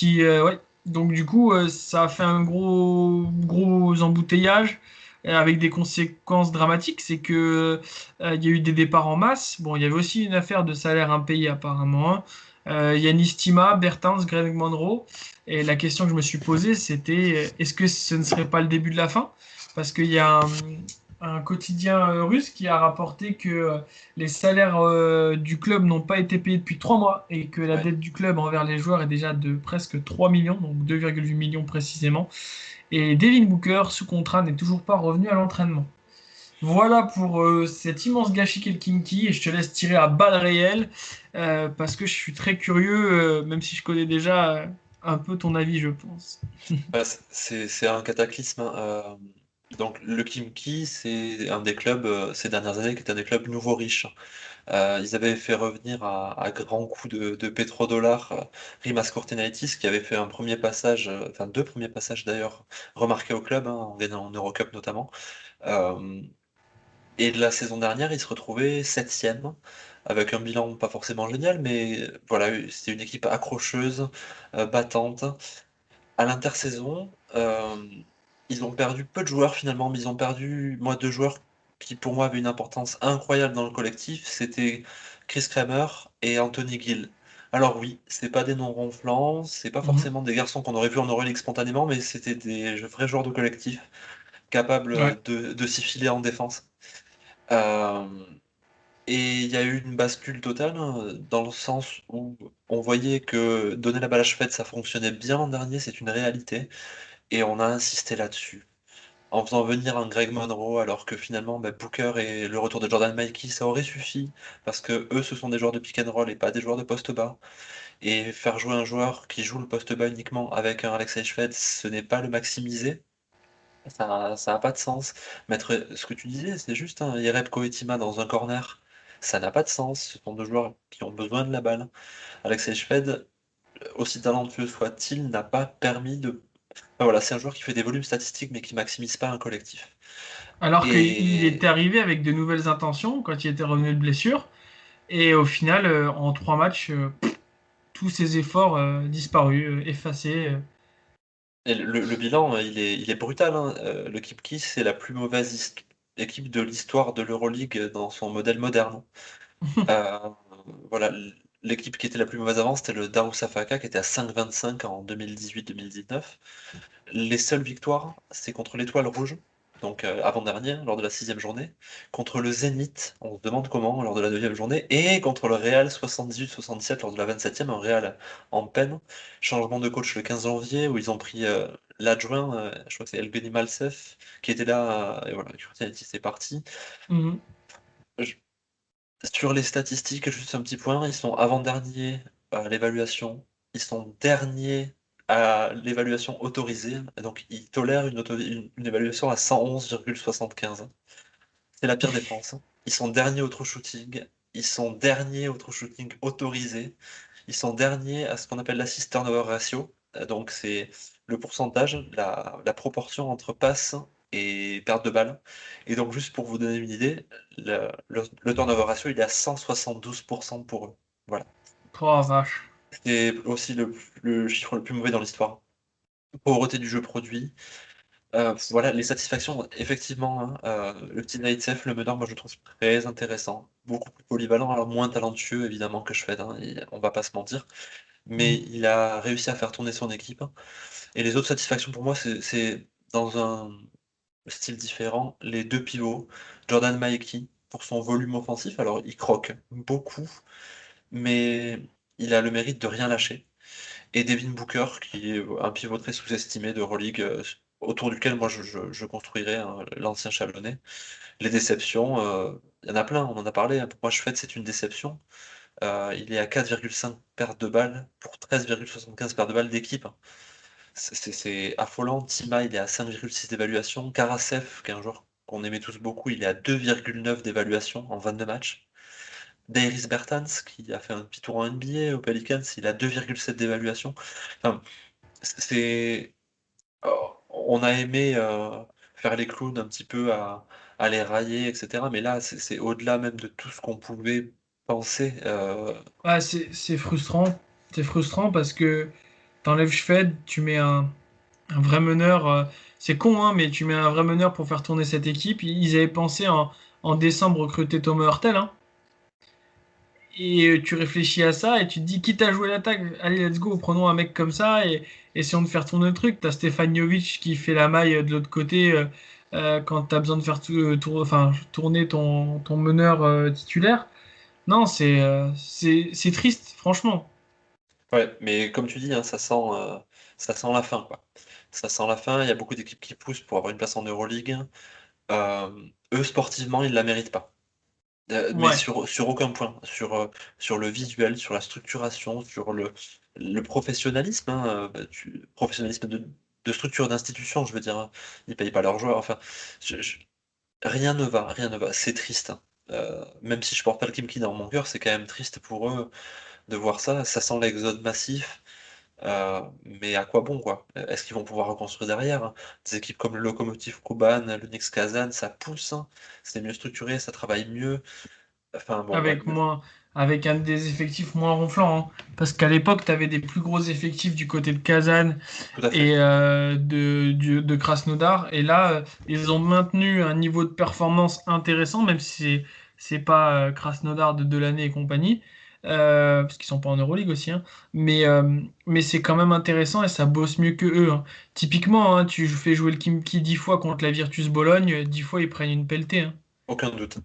Ouais. Donc du coup, ça a fait un gros embouteillage avec des conséquences dramatiques. C'est que il y a eu des départs en masse. Bon, il y avait aussi une affaire de salaire impayé apparemment, hein. Yanis Tima, Bertans, Greg Monroe. Et la question que je me suis posée, c'était est-ce que ce ne serait pas le début de la fin? Parce qu'il y a un quotidien russe qui a rapporté que les salaires du club n'ont pas été payés depuis 3 mois et que la Ouais. dette du club envers les joueurs est déjà de presque 3 millions, donc 2,8 millions précisément. Et Devin Booker, sous contrat, n'est toujours pas revenu à l'entraînement. Voilà pour cet immense gâchis qu'est le Kimchi, et je te laisse tirer à balles réelles parce que je suis très curieux, même si je connais déjà un peu ton avis, je pense. Ouais, c'est un cataclysme, hein. Donc le Khimki, c'est un des clubs ces dernières années qui est un des clubs nouveaux riches. Ils avaient fait revenir à grands coups de pétrodollars Rimas Courtenaitis qui avait fait un premier passage, enfin deux premiers passages d'ailleurs remarqués au club, hein, en gagnant en Eurocup notamment. Euh, et la saison dernière, ils se retrouvaient septième avec un bilan pas forcément génial, mais voilà, c'était une équipe accrocheuse, battante. À l'intersaison, ils ont perdu peu de joueurs finalement, mais ils ont perdu moi deux joueurs qui pour moi avaient une importance incroyable dans le collectif, c'était Chris Kramer et Anthony Gill. Alors oui, c'est pas des noms ronflants, c'est pas Mhm. forcément des garçons qu'on aurait vus en Euroleague spontanément, mais c'était des vrais joueurs de collectif, Ouais. capables de s'y filer en défense. Euh, et il y a eu une bascule totale, hein, dans le sens où on voyait que donner la balle à Shved, ça fonctionnait bien l'an dernier, c'est une réalité. Et on a insisté là-dessus. En faisant venir un Greg Monroe, alors que finalement, bah, Booker et le retour de Jordan Mikey, ça aurait suffi. Parce que eux, ce sont des joueurs de pick and roll et pas des joueurs de poste bas. Et faire jouer un joueur qui joue le poste bas uniquement avec un Alexei Shved, ce n'est pas le maximiser. Ça n'a pas de sens. Mettre ce que tu disais, c'est juste un Jerebko et Tima dans un corner. Ça n'a pas de sens. Ce sont deux joueurs qui ont besoin de la balle. Alexei Shved, aussi talentueux soit-il, n'a pas permis de. Enfin, voilà, c'est un joueur qui fait des volumes statistiques mais qui maximise pas un collectif. Alors qu'il était Et, arrivé avec de nouvelles intentions quand il était revenu de blessure, et au final, en 3 matchs, tous ses efforts disparus, effacés. et le bilan, il est brutal, hein. Le Kipki, c'est la plus mauvaise équipe de l'histoire de l'Euroleague dans son modèle moderne. Euh, voilà, l'équipe qui était la plus mauvaise avant, c'était le Darussafaka qui était à 5,25 en 2018-2019. Les seules victoires, c'est contre l'Étoile Rouge, donc avant-dernière, lors de la sixième journée, contre le Zénith, on se demande comment, lors de la deuxième journée, et contre le Real 78-77 lors de la 27e, un Real en peine. Changement de coach le 15 janvier, où ils ont pris l'adjoint, je crois que c'est Elgeni Malsef, qui était là, et voilà, Christianity c'est parti. Mhm. Je- Sur les statistiques, juste un petit point, ils sont avant-derniers à l'évaluation, ils sont derniers à l'évaluation autorisée, et donc ils tolèrent une évaluation à 111,75. C'est la pire défense. Ils sont derniers au true shooting, ils sont derniers au true shooting autorisé, ils sont derniers à ce qu'on appelle l'assist turnover ratio, donc c'est le pourcentage, la proportion entre passe et perte de balle. Et donc juste pour vous donner une idée, le turnover ratio il est à 172% pour eux. Voilà. Oh vache. C'est aussi le chiffre le plus mauvais dans l'histoire. Pauvreté du jeu produit. Voilà, les satisfactions, effectivement, hein, le petit Zaitsev, le meneur, moi je le trouve très intéressant, beaucoup plus polyvalent, alors moins talentueux évidemment que Shved, hein, on va pas se mentir, mais Mhm. il a réussi à faire tourner son équipe. Et les autres satisfactions pour moi, c'est dans un style différent, les deux pivots, Jordan Maeki, pour son volume offensif, alors il croque beaucoup, mais il a le mérite de rien lâcher. Et Devin Booker, qui est un pivot très sous-estimé de Euroleague, autour duquel moi je construirais, hein, l'ancien Chalonnais. Les déceptions, il y en a plein, on en a parlé, hein. Pour moi, Shved, c'est une déception. Il est à 4,5 pertes de balles pour 13,75 pertes de balles d'équipe. C'est affolant. Tima, il est à 5,6 d'évaluation. Karasev, qui est un joueur qu'on aimait tous beaucoup, il est à 2,9 d'évaluation en 22 matchs. Dairis Bertans, qui a fait un petit tour en NBA au Pelicans, il a 2,7 d'évaluation. Enfin, c'est, on a aimé faire les clowns un petit peu à les railler, etc. Mais là, c'est au-delà même de tout ce qu'on pouvait penser. Ah, c'est frustrant. C'est frustrant parce que t'enlèves Shved, tu mets un vrai meneur. C'est con, hein, mais tu mets un vrai meneur pour faire tourner cette équipe. Ils avaient pensé en décembre recruter Thomas Hurtel, hein. Et tu réfléchis à ça et tu te dis, quitte à jouer l'attaque, allez, let's go, prenons un mec comme ça et essayons de faire tourner le truc. T'as Stefan Jovic qui fait la maille de l'autre côté quand t'as besoin de faire enfin, tourner ton meneur titulaire. Non, c'est triste, franchement. Ouais, mais comme tu dis, hein, ça sent la fin, quoi. Ça sent la fin. Il y a beaucoup d'équipes qui poussent pour avoir une place en Euroleague. Eux, sportivement, ils la méritent pas. Mais Ouais, sur aucun point, sur le visuel, sur la structuration, sur le professionnalisme, hein, professionnalisme de structure d'institution, je veux dire, hein. Ils payent pas leurs joueurs, enfin, rien ne va, rien ne va. C'est triste, hein. Même si je porte pas le Kimki dans mon cœur, c'est quand même triste pour eux de voir ça. Ça sent l'exode massif. Mais à quoi bon, quoi? Est-ce qu'ils vont pouvoir reconstruire derrière, hein? Des équipes comme le Lokomotiv Kuban, le Nix Kazan, ça pousse, hein. C'est mieux structuré, ça travaille mieux. Enfin bon, ouais, avec moins, avec un des effectifs moins ronflants, hein. Parce qu'à l'époque, tu avais des plus gros effectifs du côté de Kazan tout à fait. et de Krasnodar. Et là, ils ont maintenu un niveau de performance intéressant, même si c'est pas Krasnodar de l'année et compagnie, parce qu'ils sont pas en Euroleague aussi, hein. Mais c'est quand même intéressant et ça bosse mieux que eux, hein. Typiquement, hein, tu fais jouer le Kimki 10 fois contre la Virtus Bologne, 10 fois ils prennent une pelletée, hein. Aucun doute.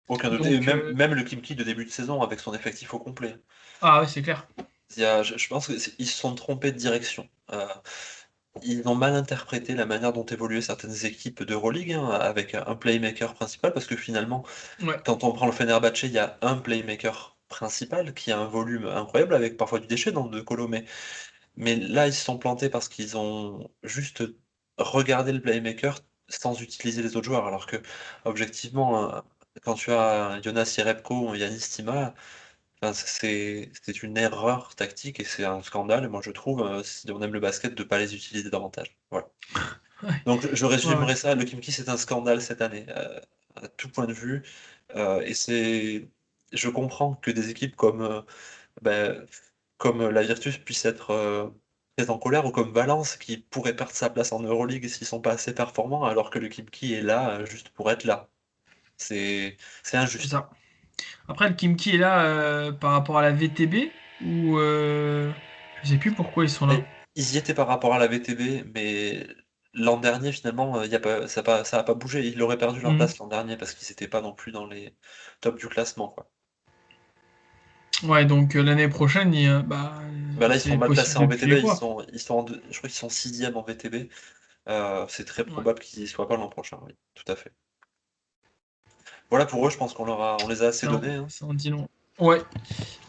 Aucun doute. Et Donc, même le Kimki de début de saison avec son effectif au complet. ah ouais, c'est clair. Je pense qu'ils se sont trompés de direction. Ils ont mal interprété la manière dont évoluaient certaines équipes d'Euroleague, hein, avec un playmaker principal, parce que finalement, Ouais. quand on prend le Fenerbahçe, il y a un playmaker principal qui a un volume incroyable, avec parfois du déchet dans De Colo, mais là, ils se sont plantés parce qu'ils ont juste regardé le playmaker sans utiliser les autres joueurs, alors que, objectivement, quand tu as Jonas Jerebko, Yanis Tima, enfin, c'est une erreur tactique et c'est un scandale, moi je trouve, si on aime le basket, de ne pas les utiliser davantage. Voilà. Ouais, Donc je ouais, ouais. résumerai ça, le Kimki c'est un scandale cette année, à tout point de vue. Et je comprends que des équipes ben, comme la Virtus puissent être très en colère, ou comme Valence qui pourrait perdre sa place en Euroleague s'ils sont pas assez performants, alors que le Kimki est là juste pour être là. C'est C'est injuste. ça. Après, le Kimki est là par rapport à la VTB ou je sais plus pourquoi ils sont là. Et ils y étaient par rapport à la VTB, mais l'an dernier, finalement, y a pas, ça a pas bougé. Ils auraient perdu leur Mhm. place l'an dernier parce qu'ils n'étaient pas non plus dans les tops du classement, quoi. Ouais, donc l'année prochaine, Bah là, ils sont c'est mal possible placés en depuis les VTB. quoi. Je crois qu'ils sont sixième en VTB. C'est très Ouais, probable qu'ils y soient pas l'an prochain, oui, tout à fait. Voilà pour eux, je pense on les a assez donnés, hein. ça en dit long. Ouais,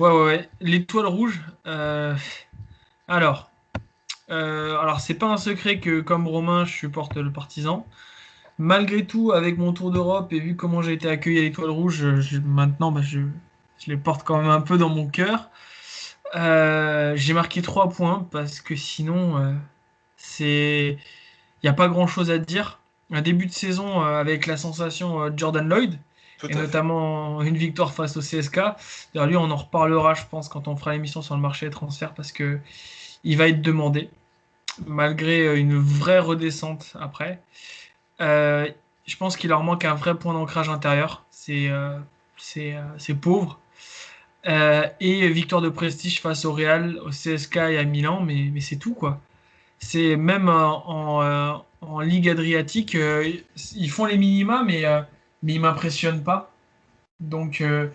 ouais, ouais, ouais. L'étoile rouge. Alors, alors c'est pas un secret que comme Romain, je supporte le Partizan. Malgré tout, avec mon tour d'Europe et vu comment j'ai été accueilli à l'Étoile Rouge, maintenant, je les porte quand même un peu dans mon cœur. J'ai marqué 3 points parce que sinon, il n'y a pas grand-chose à dire. Un début de saison avec la sensation Jordan Lloyd Tout et à fait. notamment une victoire face au CSK. D'ailleurs, lui, on en reparlera, je pense, quand on fera l'émission sur le marché des transferts parce que il va être demandé malgré une vraie redescente après. Euh, je pense qu'il leur manque un vrai point d'ancrage intérieur. C'est pauvre. Et victoire de prestige face au Real, au CSK et à Milan, mais c'est tout quoi. C'est même en Ligue Adriatique, ils font les minima, mais ils m'impressionnent pas. Donc, euh,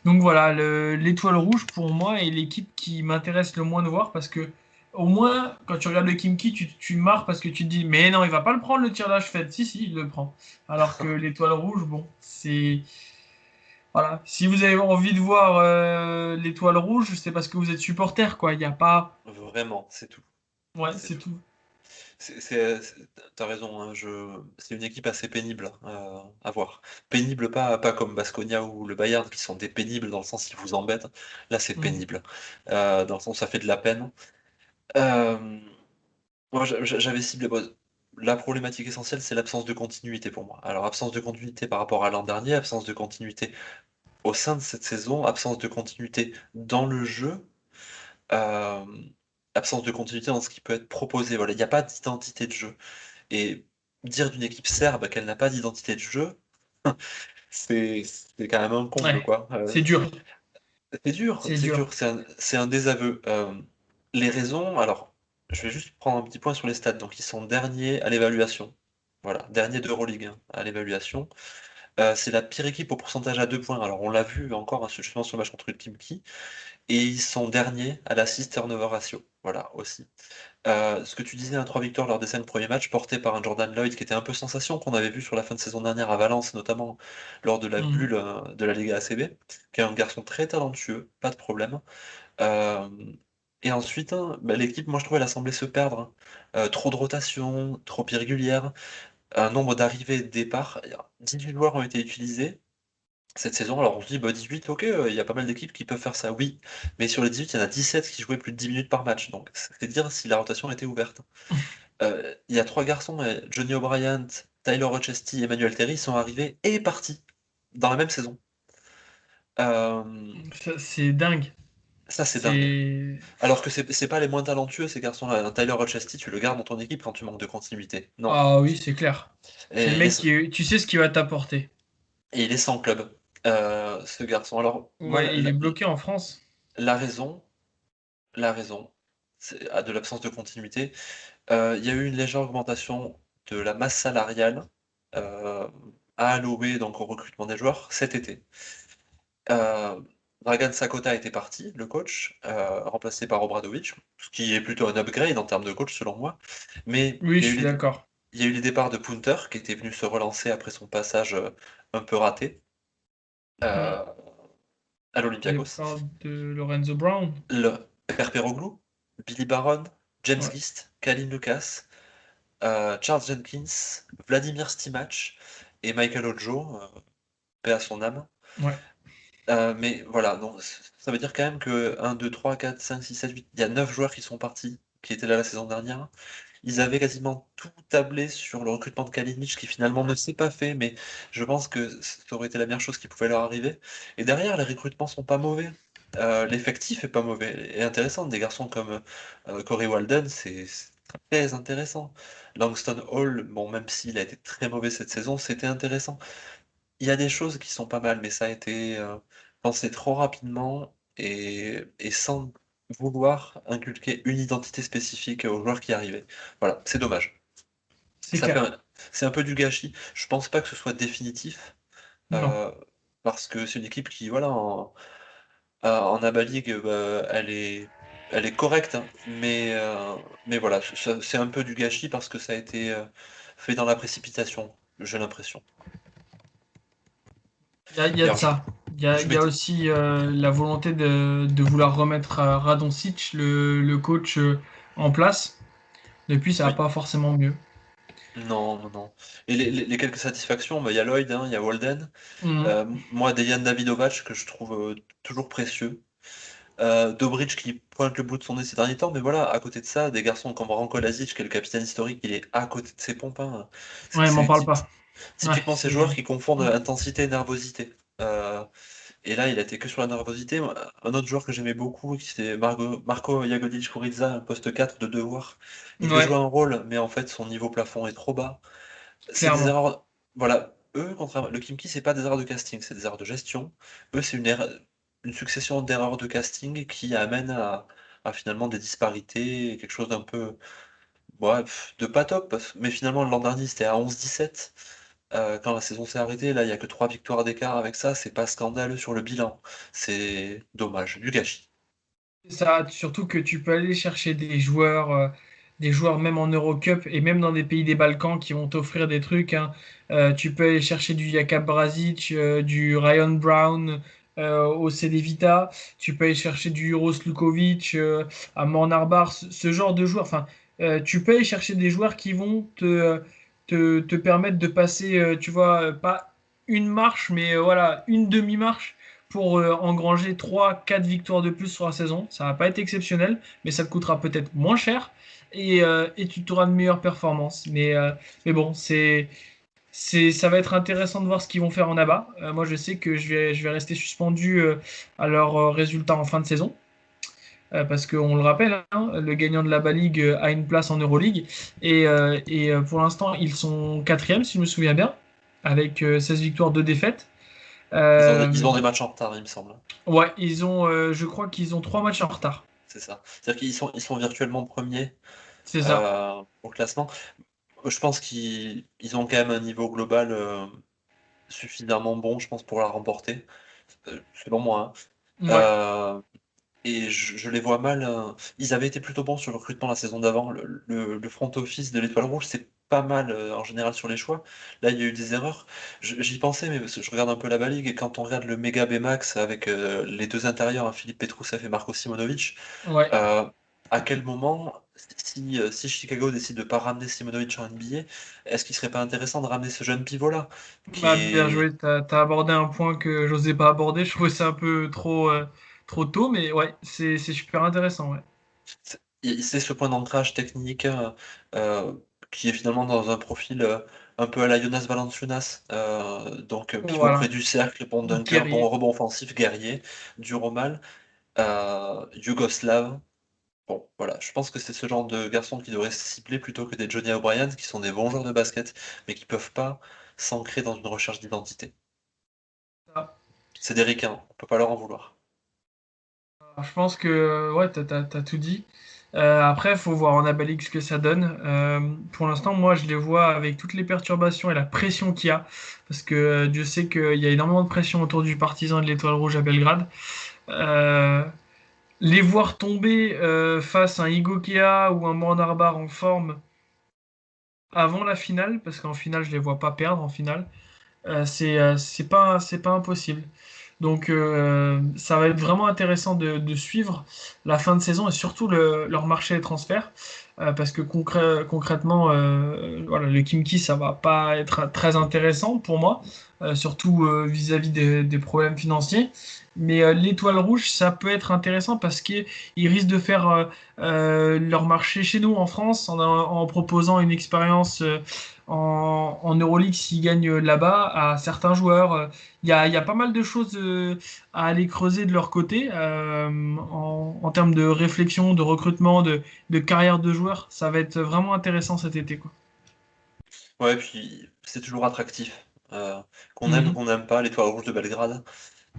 donc voilà, l'étoile rouge pour moi est l'équipe qui m'intéresse le moins de voir parce que au moins quand tu regardes le Kimki, tu marres parce que tu te dis mais non, il va pas le prendre le tirage fait. Si, si, il le prend. Alors que l'étoile rouge, bon, c'est voilà. Si vous avez envie de voir l'étoile rouge, c'est parce que vous êtes supporter, quoi. Il n'y a pas. Vraiment, c'est tout. Ouais, C'est c'est tout. tout. T'as raison, hein, c'est une équipe assez pénible à voir. Pénible, pas comme Baskonia ou le Bayern, qui sont des pénibles dans le sens qu'ils vous embêtent. Là, c'est Mm. pénible, dans le sens où ça fait de la peine. Euh, Moi, j'avais ciblé. Bon, la problématique essentielle, c'est l'absence de continuité pour moi. Alors, absence de continuité par rapport à l'an dernier, absence de continuité au sein de cette saison, absence de continuité dans le jeu, euh, absence de continuité dans ce qui peut être proposé. Voilà, il n'y a pas d'identité de jeu. Et dire d'une équipe serbe qu'elle n'a pas d'identité de jeu, c'est quand même un comble, Ouais, quoi. c'est dur. C'est C'est dur. dur, c'est un désaveu. Les raisons, alors, je vais juste prendre un petit point sur les stats. Donc, ils sont derniers à l'évaluation. Voilà, dernier d'Euroleague, hein, à l'évaluation. C'est la pire équipe au pourcentage à 2 points. Alors on l'a vu encore, hein, justement sur le match contre le Kimki. Et ils sont derniers à l'assist turnover ratio. Voilà, aussi. Ce que tu disais, 3 victoires lors des 5 premiers matchs, portés par un Jordan Lloyd qui était un peu sensation, qu'on avait vu sur la fin de saison dernière à Valence, notamment lors de la Mhm. bulle de la Liga ACB, qui est un garçon très talentueux, pas de problème. Euh, et ensuite, hein, l'équipe, moi je trouve, elle a semblé se perdre, hein. Trop de rotation, trop irrégulière, un nombre d'arrivées et de départs. 18 joueurs ont été utilisés cette saison. Alors on se dit, bah, 18, ok, il y a pas mal d'équipes qui peuvent faire ça, oui. Mais sur les 18, il y en a 17 qui jouaient plus de 10 minutes par match. Donc c'est dire si la rotation était ouverte. Il y a 3 garçons, Johnny O'Brien, Tyler Rochesty et Emmanuel Terry, sont arrivés et partis dans la même saison. Euh, C'est dingue. Ça, c'est dingue. C'est Alors que c'est pas les moins talentueux, ces garçons-là. Un Tyler Rochesty, tu le gardes dans ton équipe quand tu manques de continuité. Non. Ah oui, c'est clair. C'est le Et il mec est, qui, tu sais ce qu'il va t'apporter. et il est sans club, ce garçon. Alors, moi, Ouais, il est bloqué en France. la raison, la raison de l'absence de continuité, il y a eu une légère augmentation de la masse salariale euh, à allouer donc au recrutement des joueurs cet été. Euh, Dragan Sakota était parti, le coach, remplacé par Obradovic, ce qui est plutôt un upgrade en termes de coach selon moi. Mais Oui, je suis d'accord. il y a eu les départs de Punter, qui était venu se relancer après son passage un peu raté Mm. euh, à Les l'Olympiakos. parts de Lorenzo Brown. Le Perperoglou, Billy Baron, James Ouais, Gist, Kalin Lucas, Charles Jenkins, Vladimir Stimac et Michael Ojo, paix à son âme. ouais. Mais voilà, donc ça veut dire quand même que 1, 2, 3, 4, 5, 6, 7, 8, il y a 9 joueurs qui sont partis, qui étaient là la saison dernière. Ils avaient quasiment tout tablé sur le recrutement de Kalinic, qui finalement ne s'est pas fait, mais je pense que ça aurait été la meilleure chose qui pouvait leur arriver. Et derrière, les recrutements sont pas mauvais. L'effectif est pas mauvais et intéressant. Des garçons comme Corey Walden, c'est très intéressant. Langston Hall, bon, même s'il a été très mauvais cette saison, c'était intéressant. Il y a des choses qui sont pas mal, mais ça a été pensé trop rapidement et sans vouloir inculquer une identité spécifique aux joueurs qui arrivaient. Voilà, c'est dommage. C'est Ça fait clair. c'est un peu du gâchis. Je pense pas que ce soit définitif, Non. euh, parce que c'est une équipe qui, voilà, en ABA League, bah, elle est correcte, hein, mais voilà, c'est un peu du gâchis parce que ça a été fait dans la précipitation, j'ai l'impression. Il y Et a de alors, ça. je Il y a m'étais aussi la volonté de vouloir remettre Radonjic, le coach, en place. Depuis, ça va Oui. pas forcément mieux. Non, non, non. Et les quelques satisfactions, bah, il y a Lloyd, hein, il y a Walden. Mhm. Moi, Dejan Davidovac, que je trouve toujours précieux. Dobric qui pointe le bout de son nez ces derniers temps, mais voilà, à côté de ça, des garçons comme Ranko Lazic, qui est le capitaine historique, il est à côté de ses pompes, hein. Ouais, m'en C'est parle pas. Ouais, typiquement ces joueurs c'est. qui confondent intensité et nervosité. Et là, il a été que sur la nervosité. Un autre joueur que j'aimais beaucoup, c'est Marco Jagodic-Kuriza, un poste 4 de devoir. Il devait jouer Ouais, un rôle, mais en fait, son niveau plafond est trop bas. C'est des clairement. erreurs. Voilà, eux, contrairement, le Kimki, c'est pas des erreurs de casting, c'est des erreurs de gestion. Eux, c'est une succession d'erreurs de casting qui amène à finalement des disparités, quelque chose d'un peu, ouais, de pas top. Mais finalement, l'an dernier, c'était à 11-17. Quand la saison s'est arrêtée, là, il n'y a que 3 victoires d'écart avec ça, c'est pas scandaleux sur le bilan. C'est dommage, du gâchis. Ça, surtout que tu peux aller chercher des joueurs même en Eurocup et même dans des pays des Balkans qui vont t'offrir des trucs, hein. Tu peux aller chercher du Jakab Brasic, du Ryan Brown au CD Vita. Tu peux aller chercher du Juro Slukovic à Mornar-Bar, ce genre de joueurs. Enfin, tu peux aller chercher des joueurs qui vont te permettre de passer, tu vois, pas une marche, mais voilà, une demi-marche pour engranger 3 4 victoires de plus sur la saison. Ça va pas être exceptionnel, mais ça te coûtera peut-être moins cher et tu auras de meilleures performances. Mais bon, ça va être intéressant de voir ce qu'ils vont faire en ABA. Moi, je sais que je vais rester suspendu à leurs résultats en fin de saison. Parce qu'on le rappelle, hein, le gagnant de la Bas League a une place en Euroleague. Pour l'instant, ils sont quatrième, si je me souviens bien, avec 16 victoires, 2 défaites. Ils Euh, ont des matchs en retard, il me semble. Ouais, je crois qu'ils ont 3 matchs en retard. C'est ça. C'est-à-dire ils sont virtuellement premiers C'est ça. au classement. Je pense qu'ils ont quand même un niveau global. suffisamment bons, je pense, pour la remporter, selon moi, hein. Ouais, Et je les vois mal. Ils avaient été plutôt bons sur le recrutement la saison d'avant. Le front office de l'Étoile Rouge, c'est pas mal en général sur les choix. Là, il y a eu des erreurs. J'y pensais, mais parce que je regarde un peu la Bas Ligue et quand on regarde le méga B-Max avec les deux intérieurs, hein, Philippe Petrousev et Marco Simonovic, ouais. euh, à quel moment, si Chicago décide de pas ramener Simonovic en NBA, est-ce qu'il serait pas intéressant de ramener ce jeune pivot-là, qui Bah, bien est joué, t'as abordé un point que j'osais pas aborder. Je trouvais ça un peu trop tôt, mais ouais, c'est super intéressant, ouais. C'est ce point d'ancrage technique euh, qui est finalement dans un profil un peu à la Jonas Valanciunas, donc pivot près Voilà, du cercle, bon dunker, bon guerrier. rebond offensif, guerrier, dur au mal, yougoslave. Bon, voilà, je pense que c'est ce genre de garçon qui devrait se cibler plutôt que des Johnny O'Brien, qui sont des bons joueurs de basket, mais qui peuvent pas s'ancrer dans une recherche d'identité. C'est des ricains, on peut pas leur en vouloir. Je pense que ouais, t'as tout dit. Après, il faut voir en Abalix ce que ça donne. Pour l'instant, moi, je les vois avec toutes les perturbations et la pression qu'il y a, parce que Dieu sait qu'il y a énormément de pression autour du partisan de l'Étoile Rouge à Belgrade. Euh, les voir tomber face à un Igokea ou un Manarbar en forme avant la finale, parce qu'en finale, je les vois pas perdre en finale. C'est pas impossible. Donc ça va être vraiment intéressant de suivre la fin de saison et surtout leur marché des transferts. Parce que concrètement, voilà, le Kimki, ça va pas être très intéressant pour moi, surtout vis-à-vis des problèmes financiers. Mais l'étoile rouge, ça peut être intéressant parce qu'ils risquent de faire leur marché chez nous en France en proposant une expérience en Euroleague s'ils gagnent là-bas à certains joueurs. Il y a pas mal de choses à aller creuser de leur côté en termes de réflexion, de recrutement, de carrière de joueurs. Ça va être vraiment intéressant cet été, quoi. Ouais, puis c'est toujours attractif. Qu'on aime ou Mhm. qu'on n'aime pas, l'Étoile Rouge de Belgrade.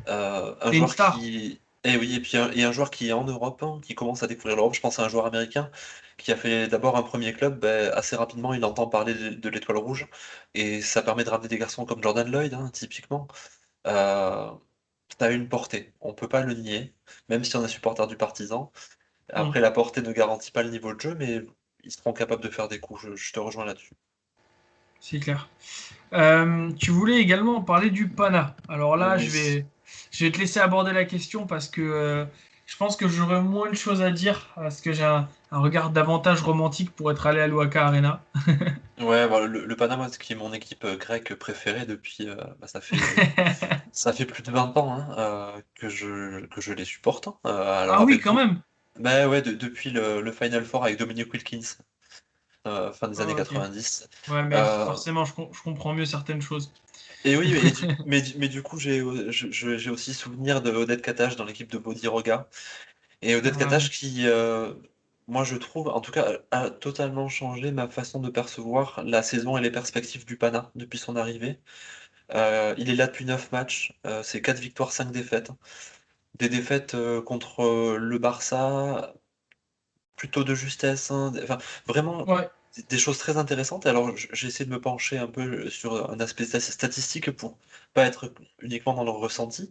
Un C'est une joueur star. qui. Eh oui, et puis et un joueur qui est en Europe, hein, qui commence à découvrir l'Europe. Je pense à un joueur américain qui a fait d'abord un premier club. Ben, assez rapidement, il entend parler de l'Étoile Rouge. Et ça permet de ramener des garçons comme Jordan Lloyd, hein, typiquement. Euh, Ça a une portée. On peut pas le nier, même si on est supporter du Partizan. Après, Mhm. la portée ne garantit pas le niveau de jeu, mais ils seront capables de faire des coups. Je te rejoins là-dessus. C'est clair. Tu voulais également parler du Pana. Alors là, Oui. je vais te laisser aborder la question parce que je pense que j'aurais moins de choses à dire parce que j'ai un regard davantage romantique pour être allé à l'Ouaka Arena. Ouais, voilà, le Panama, qui est mon équipe grecque préférée depuis, bah, ça fait plus de 20 ans hein, que je les supporte, hein. Alors Ah oui, avec quand vous, même. bah ouais, depuis le Final Four avec Dominic Wilkins, fin des années Ah, ok. 90. Ouais, mais Euh, forcément, je comprends mieux certaines choses. et oui, mais du coup, j'ai aussi souvenir de Odette Katash dans l'équipe de Bodiroga. Et Odette Ah oui. Katash qui, moi je trouve, en tout cas, a totalement changé ma façon de percevoir la saison et les perspectives du Pana depuis son arrivée. Il est là depuis 9 matchs, c'est 4 victoires, 5 défaites. Des défaites contre le Barça, plutôt de justesse, hein, enfin, vraiment Ouais, des choses très intéressantes. Alors j'ai essayé de me pencher un peu sur un aspect statistique pour pas être uniquement dans le ressenti.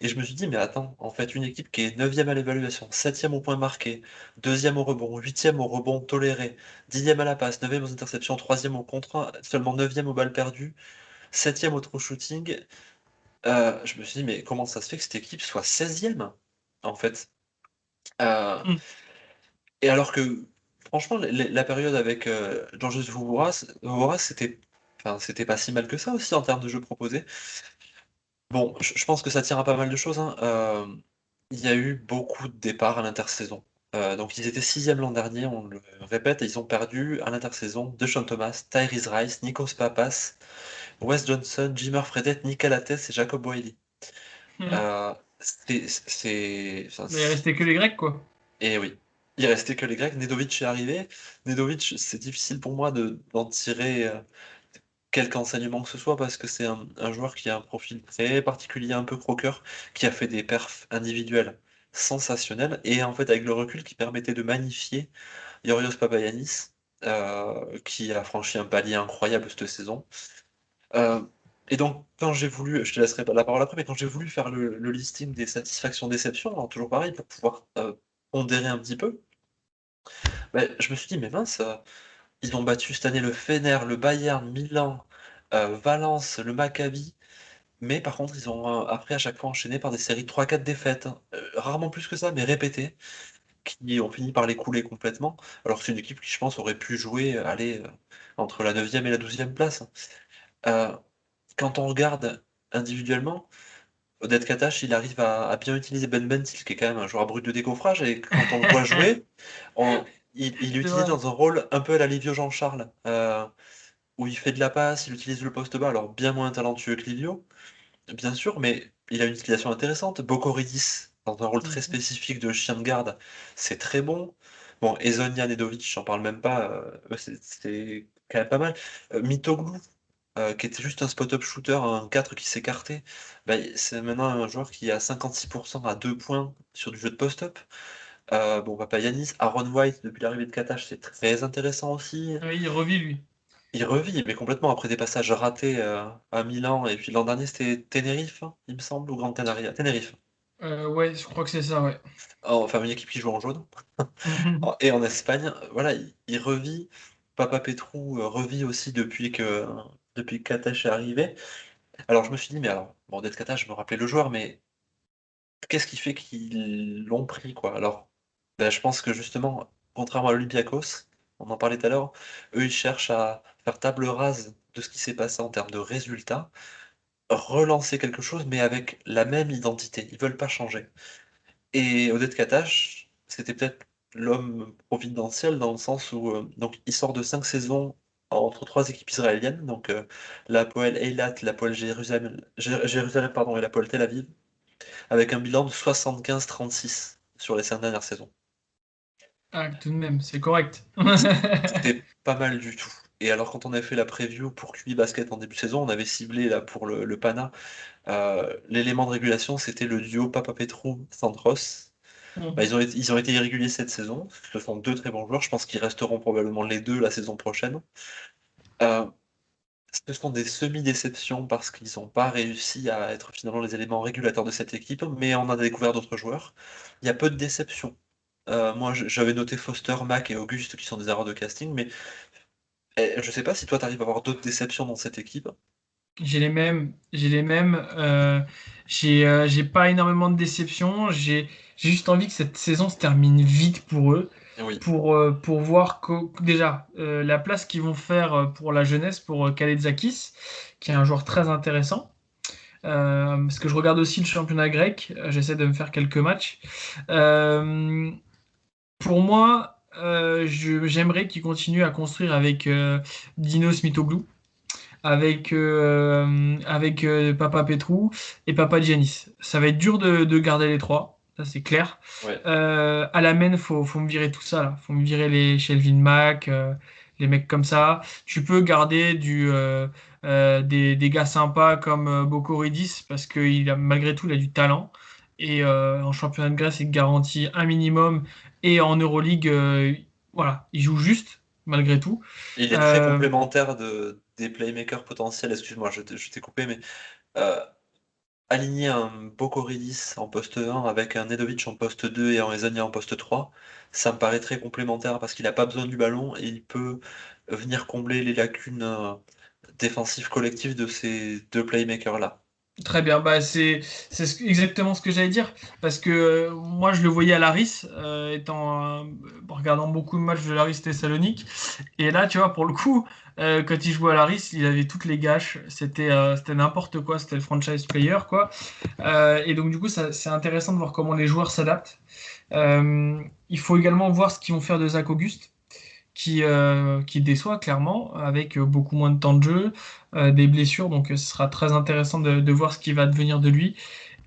Et je me suis dit, mais attends, en fait, une équipe qui est 9e à l'évaluation, 7e au point marqué, 2e au rebond, 8e au rebond toléré, 10e à la passe, 9e aux interceptions, 3e au contre, seulement 9e aux balles perdues, 7e au true shooting. Je me suis dit, mais comment ça se fait que cette équipe soit 16e, en fait? Euh, hmm, et alors que, franchement, la période avec Georges Vouvoras, c'était pas si mal que ça aussi en termes de jeux proposés. Bon, je pense que ça tient à pas mal de choses, hein. Il y a eu beaucoup de départs à l'intersaison. Donc ils étaient 6e l'an dernier, on le répète, et ils ont perdu à l'intersaison DeShaun Thomas, Tyrese Rice, Nikos Papas, Wes Johnson, Jimmer Fredette, Nick Lattès et Jacob Wiley. hmm. Euh, enfin, Mais il restait que les Grecs, quoi. et oui, il restait que les Grecs. Nedovic est arrivé. Nedovic, c'est difficile pour moi d'en tirer quelque enseignement que ce soit parce que c'est un joueur qui a un profil très particulier, un peu croqueur, qui a fait des perfs individuels sensationnels et en fait avec le recul qui permettait de magnifier Yorios Papagiannis, qui a franchi un palier incroyable cette saison. Euh, Et donc, quand j'ai voulu, je te laisserai la parole après, mais quand j'ai voulu faire le listing des satisfactions-déceptions, alors toujours pareil, pour pouvoir pondérer un petit peu, ben, je me suis dit, mais mince, ils ont battu cette année le Fener, le Bayern, Milan, Valence, le Maccabi, mais par contre, ils ont après à chaque fois enchaîné par des séries de 3-4 défaites, hein. Rarement plus que ça, mais répétées, qui ont fini par les couler complètement, alors que c'est une équipe qui, je pense, aurait pu jouer, aller entre la 9e et la 12e place. Euh, Quand on regarde individuellement, Odette Katash, il arrive à bien utiliser Ben Bentil, qui est quand même un joueur brut de décoffrage, et quand on le voit jouer, on- il C'est l'utilise vrai. dans un rôle un peu à la Livio Jean-Charles, où il fait de la passe, il utilise le poste bas, alors bien moins talentueux que Livio, bien sûr, mais il a une utilisation intéressante. Bokoridis, dans un rôle très Mhm. spécifique de chien de garde, c'est très bon. Bon, Ezonia Nedovic, j'en parle même pas, c'est quand même pas mal. Mitoglou, qui était juste un spot-up shooter, un 4 qui s'écartait, bah, c'est maintenant un joueur qui a 56% à 2 points sur du jeu de post-up. Bon, Papa Yanis, Aaron White, depuis l'arrivée de Katash, c'est très intéressant aussi. Oui, il revit lui. Il revit, mais complètement après des passages ratés à Milan, et puis l'an dernier c'était Tenerife, hein, il me semble, ou Gran Canaria. Tenerife. Ouais, je crois que c'est ça, ouais. Enfin, une équipe qui joue en jaune. Mhm. Et en Espagne, voilà, il revit. Papa Petrou revit aussi depuis que Katash est arrivé. Alors je me suis dit, mais alors, bon, d'être Katash, je me rappelais le joueur, mais qu'est-ce qui fait qu'ils l'ont pris, quoi? Alors, ben, je pense que justement, contrairement à l'Olympiakos, on en parlait tout à l'heure, eux, ils cherchent à faire table rase de ce qui s'est passé en termes de résultats, relancer quelque chose, mais avec la même identité. Ils veulent pas changer. Et Odette Katash, c'était peut-être l'homme providentiel dans le sens où donc il sort de 5 saisons entre trois équipes israéliennes, donc l'Hapoel Eilat, l'Hapoel Jérusalem, pardon, et l'Hapoel Tel Aviv, avec un bilan de 75-36 sur les 5 dernières saisons. Ah, tout de même, c'est correct. C'était pas mal du tout. Et alors quand on avait fait la preview pour QI Basket en début de saison, on avait ciblé là pour le Pana. L'élément de régulation, c'était le duo Papa Petru-Santros. Bah, Mhm. ils ont été irréguliers cette saison. Ce sont deux très bons joueurs. Je pense qu'ils resteront probablement les deux la saison prochaine. Euh, Ce sont des semi-déceptions parce qu'ils n'ont pas réussi à être finalement les éléments régulateurs de cette équipe, mais on a découvert d'autres joueurs. Il y a peu de déceptions. Moi, j'avais noté Foster, Mac et Auguste qui sont des erreurs de casting, mais je sais pas si toi, tu arrives à avoir d'autres déceptions dans cette équipe. J'ai les mêmes, j'ai les mêmes. J'ai pas énormément de déception. J'ai juste envie que cette saison se termine vite pour eux, Oui, pour voir déjà la place qu'ils vont faire pour la jeunesse, pour Kalaitzakis, qui est un joueur très intéressant. Parce que je regarde aussi le championnat grec. J'essaie de me faire quelques matchs. Euh, pour moi, j'aimerais qu'ils continuent à construire avec Dinos Mitoglou avec Papa Petrou et Papa Giannis. Ça va être dur de garder les trois, ça c'est clair. ouais. À la main, faut me virer tout ça là. Faut me virer les Shelvin Mack, les mecs comme ça. Tu peux garder des gars sympas comme Bokoridis parce que malgré tout il a du talent. Et en championnat de Grèce, il garantit un minimum. Et en Euroleague, voilà, il joue juste malgré tout. Il est très Euh, complémentaire des playmakers potentiels. Excuse-moi, je t'ai coupé, mais euh, aligner un Bokoridis en poste 1 avec un Nedovic en poste 2 et un Hezonja en poste 3, ça me paraît très complémentaire parce qu'il n'a pas besoin du ballon et il peut venir combler les lacunes défensives collectives de ces deux playmakers-là. Très bien, bah exactement ce que j'allais dire, parce que moi je le voyais à Laris, regardant beaucoup de matchs de Laris Thessalonique, et là tu vois pour le coup, quand il jouait à Laris, il avait toutes les gâches, c'était n'importe quoi, c'était le franchise player quoi. Et donc du coup c'est intéressant de voir comment les joueurs s'adaptent. Il faut également voir ce qu'ils vont faire de Zach Auguste qui déçoit clairement, avec beaucoup moins de temps de jeu, des blessures, donc ce sera très intéressant de voir ce qui va devenir de lui.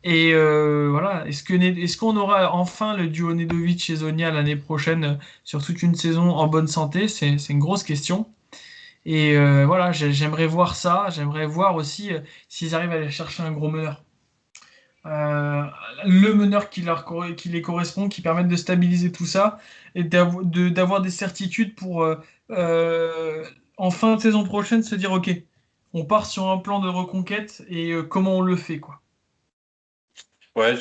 Et voilà, est-ce qu'on aura enfin le duo Nedovic et Zonia l'année prochaine sur toute une saison en bonne santé? C'est une grosse question. Et voilà, j'aimerais voir ça, j'aimerais voir aussi s'ils arrivent à aller chercher un gros meneur. Euh, le meneur qui les correspond, qui permette de stabiliser tout ça et d'avoir des certitudes pour euh, en fin de saison prochaine se dire ok, on part sur un plan de reconquête et comment on le fait, quoi. Ouais,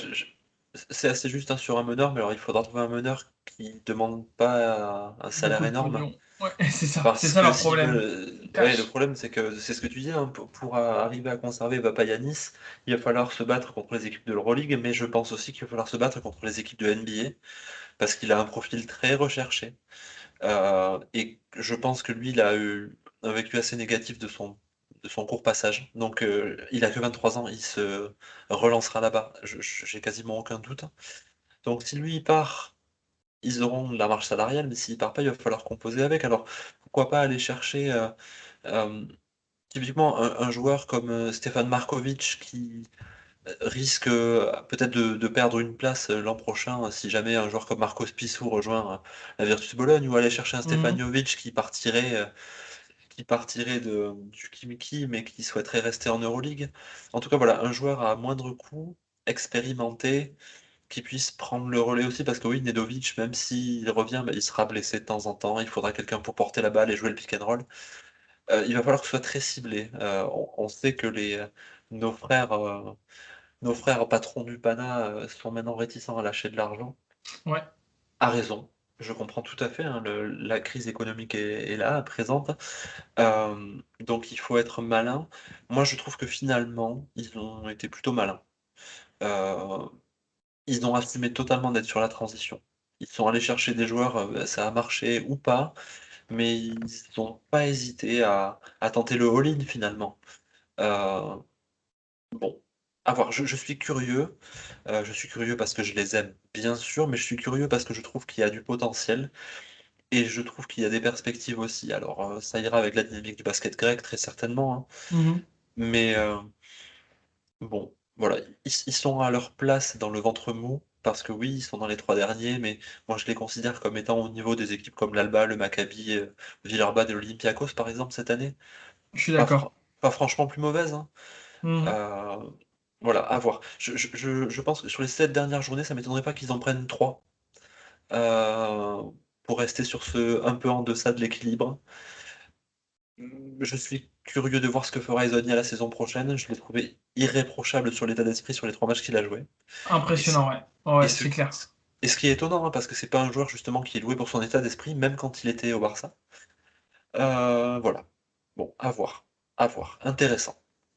c'est assez juste hein, sur un meneur, mais alors il faudra trouver un meneur qui demande pas un salaire Beaucoup de énorme. pognon. Ouais, c'est Parce ça que leur s'ils problème. veulent. Ouais, le Cash. problème, c'est que c'est ce que tu dis, hein, pour arriver à conserver Vapayanis, il va falloir se battre contre les équipes de l'Euroleague, mais je pense aussi qu'il va falloir se battre contre les équipes de NBA, parce qu'il a un profil très recherché. Et je pense que lui, il a eu un vécu assez négatif de son court passage. Donc, il a que 23 ans, il se relancera là-bas. J'ai quasiment aucun doute. Donc, si lui, il part, ils auront de la marge salariale, mais s'il part pas, il va falloir composer avec. Alors, pourquoi pas aller chercher euh, typiquement un joueur comme Stefan Markovic qui risque peut-être de perdre une place l'an prochain si jamais un joueur comme Marcos Pissou rejoint la Virtus Bologne, ou aller chercher un Stefan Mhm. Jovic qui partirait du Kimiki mais qui souhaiterait rester en Euroleague. En tout cas, voilà, un joueur à moindre coût, expérimenté, qui puisse prendre le relais aussi, parce que oui, Nedovic, même s'il revient, bah, il sera blessé de temps en temps, il faudra quelqu'un pour porter la balle et jouer le pick and roll. Il va falloir que ce soit très ciblé. On sait que nos frères, euh, nos frères patrons du PANA sont maintenant réticents à lâcher de l'argent. Ouais. À raison. Je comprends tout à fait, hein, la crise économique est là, présente. Donc il faut être malin. Moi, je trouve que finalement, ils ont été plutôt malins. Euh, Ils ont assumé totalement d'être sur la transition. Ils sont allés chercher des joueurs, ça a marché ou pas, mais ils n'ont pas hésité à tenter le all-in finalement. Euh, bon, à voir. Je suis curieux. Je suis curieux parce que je les aime, bien sûr, mais je suis curieux parce que je trouve qu'il y a du potentiel et je trouve qu'il y a des perspectives aussi. Alors, ça ira avec la dynamique du basket grec, très certainement, hein. Mhm. Mais bon, voilà, ils sont à leur place dans le ventre mou. Parce que oui, ils sont dans les trois derniers, mais moi je les considère comme étant au niveau des équipes comme l'Alba, le Maccabi, Villeurbanne et l'Olympiakos par exemple cette année. Je suis Pas, d'accord. pas franchement plus mauvaise, hein. Mhm. Euh, voilà, à voir. Je pense que sur les 7 dernières journées, ça m'étonnerait pas qu'ils en prennent 3 euh, pour rester sur ce un peu en deçà de l'équilibre. Je suis curieux de voir ce que fera Ezonia la saison prochaine. Je l'ai trouvé irréprochable sur l'état d'esprit sur les 3 matchs qu'il a joués. Et, ce- Impressionnant, ouais. et, Ouais, ce, c'est clair. et ce qui est étonnant, hein, parce que c'est pas un joueur justement qui est loué pour son état d'esprit, même quand il était au Barça. Voilà. Bon, à voir. À voir. Intéressant.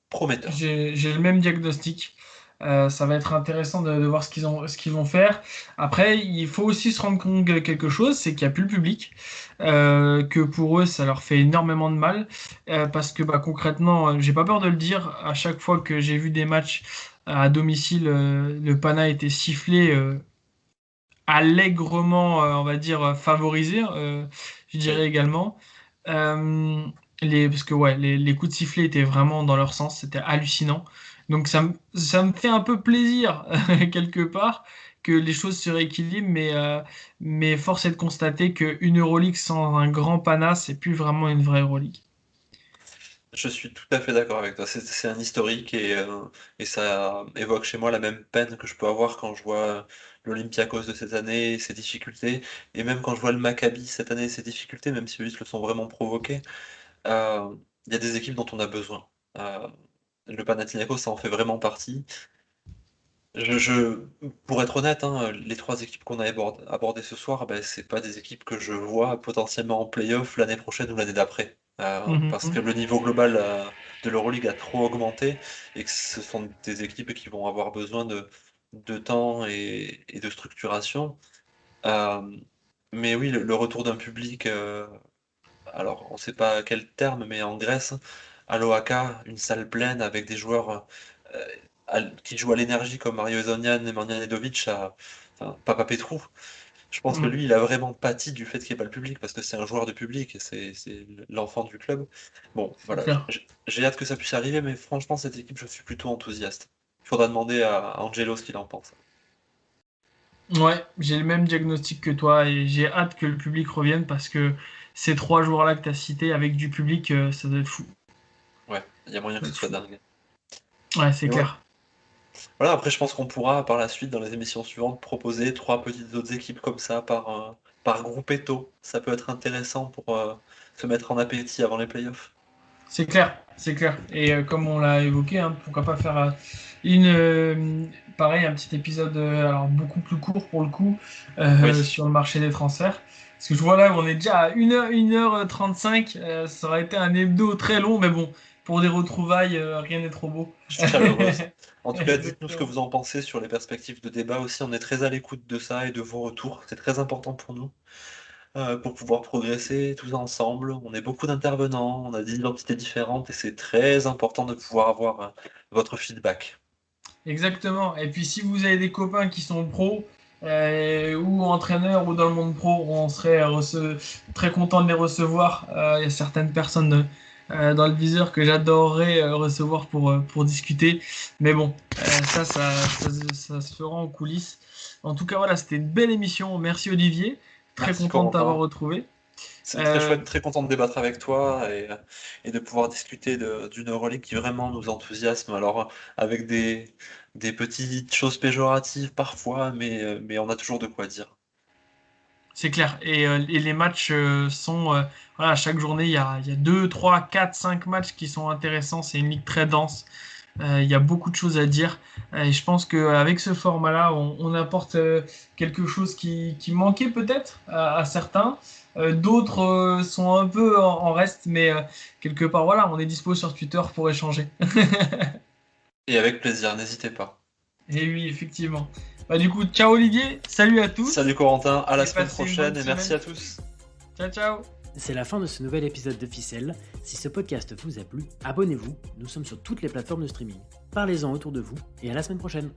Prometteur. J'ai le même diagnostic. Ça va être intéressant de voir ce qu'ils vont faire. Après, il faut aussi se rendre compte de quelque chose, c'est qu'il n'y a plus le public, que pour eux, ça leur fait énormément de mal, parce que bah, concrètement, j'ai pas peur de le dire, à chaque fois que j'ai vu des matchs à domicile, le Pana était sifflé allègrement, on va dire, favorisé, je dirais Oui. également. Euh, parce que ouais, les coups de sifflet étaient vraiment dans leur sens, c'était hallucinant. Donc ça me fait un peu plaisir, quelque part, que les choses se rééquilibrent, mais force est de constater qu'une Euroleague sans un grand Pana, c'est plus vraiment une vraie Euroleague. Je suis tout à fait d'accord avec toi. C'est un historique et ça évoque chez moi la même peine que je peux avoir quand je vois l'Olympiakos de cette année et ses difficultés, et même quand je vois le Maccabi cette année et ses difficultés, même si eux ils se le sont vraiment provoqués. Il y a des équipes dont on a besoin. Euh, le Panathinaikos, ça en fait vraiment partie. Pour être honnête, hein, les 3 équipes qu'on a abordées ce soir, ben, c'est pas des équipes que je vois potentiellement en play-off l'année prochaine ou l'année d'après. Parce que Mhm. le niveau global de l'Euroleague a trop augmenté et que ce sont des équipes qui vont avoir besoin de temps et de structuration. Euh, mais oui, le retour d'un public, alors on ne sait pas quel terme, mais en Grèce, à l'OAK, une salle pleine avec des joueurs euh, qui jouent à l'énergie comme Mario Ezonian et Marjan Nedovic, enfin, Papa Petrou. Je pense que Mhm. lui, il a vraiment pâti du fait qu'il n'y ait pas le public, parce que c'est un joueur de public et c'est l'enfant du club. Bon, C'est voilà, clair. j'ai hâte que ça puisse arriver, mais franchement, cette équipe, je suis plutôt enthousiaste. Il faudra demander à Angelo ce qu'il en pense. Ouais, j'ai le même diagnostic que toi et j'ai hâte que le public revienne parce que ces 3 jours-là que tu as cités avec du public, ça doit être fou. Ouais, il y a moyen Ça que doit ce être soit fou. dingue. Ouais, c'est Et voilà. clair. Voilà, après, je pense qu'on pourra, par la suite, dans les émissions suivantes, proposer 3 petites autres équipes comme ça, par groupetto. Ça peut être intéressant pour se mettre en appétit avant les playoffs. C'est clair, c'est clair. Et comme on l'a évoqué, hein, pourquoi pas faire pareil, un petit épisode alors beaucoup plus court pour le coup Oui. sur le marché des transferts. Parce que je vois là, on est déjà à 1h35. Ça aurait été un hebdo très long, mais bon, pour des retrouvailles, rien n'est trop beau. Chaleureuse. En tout cas, dites-nous ce que Exactement. vous en pensez sur les perspectives de débat aussi. On est très à l'écoute de ça et de vos retours. C'est très important pour nous, pour pouvoir progresser tous ensemble. On est beaucoup d'intervenants, on a des identités différentes et c'est très important de pouvoir avoir votre feedback. Exactement. Et puis si vous avez des copains qui sont pros ou entraîneurs ou dans le monde pro, on serait très content de les recevoir. Il y a certaines personnes dans le viseur que j'adorerais recevoir pour discuter. Mais bon, ça se fera en coulisses. En tout cas, voilà, c'était une belle émission. Merci Olivier. Très Merci content de t'avoir Corentin. retrouvé. C'est très Euh, chouette, très content de débattre avec toi et de pouvoir discuter d'une Euroleague qui vraiment nous enthousiasme. Alors, avec des petites choses péjoratives parfois, mais on a toujours de quoi dire. C'est clair. Et les matchs sont. Voilà, chaque journée, il y a 2, 3, 4, 5 matchs qui sont intéressants. C'est une ligue très dense. Il y a beaucoup de choses à dire. Et je pense qu'avec ce format-là, on apporte quelque chose qui manquait peut-être à certains. D'autres sont un peu en reste, mais quelque part, voilà, on est dispo sur Twitter pour échanger. Et avec plaisir, n'hésitez pas. Et oui, effectivement. Bah, du coup, ciao Olivier, salut à Salut tous Corentin, à la et semaine passez une bonne prochaine et merci semaine. à tous. Ciao, ciao! C'est la fin de ce nouvel épisode de Ficelle. Si ce podcast vous a plu, abonnez-vous. Nous sommes sur toutes les plateformes de streaming. Parlez-en autour de vous et à la semaine prochaine.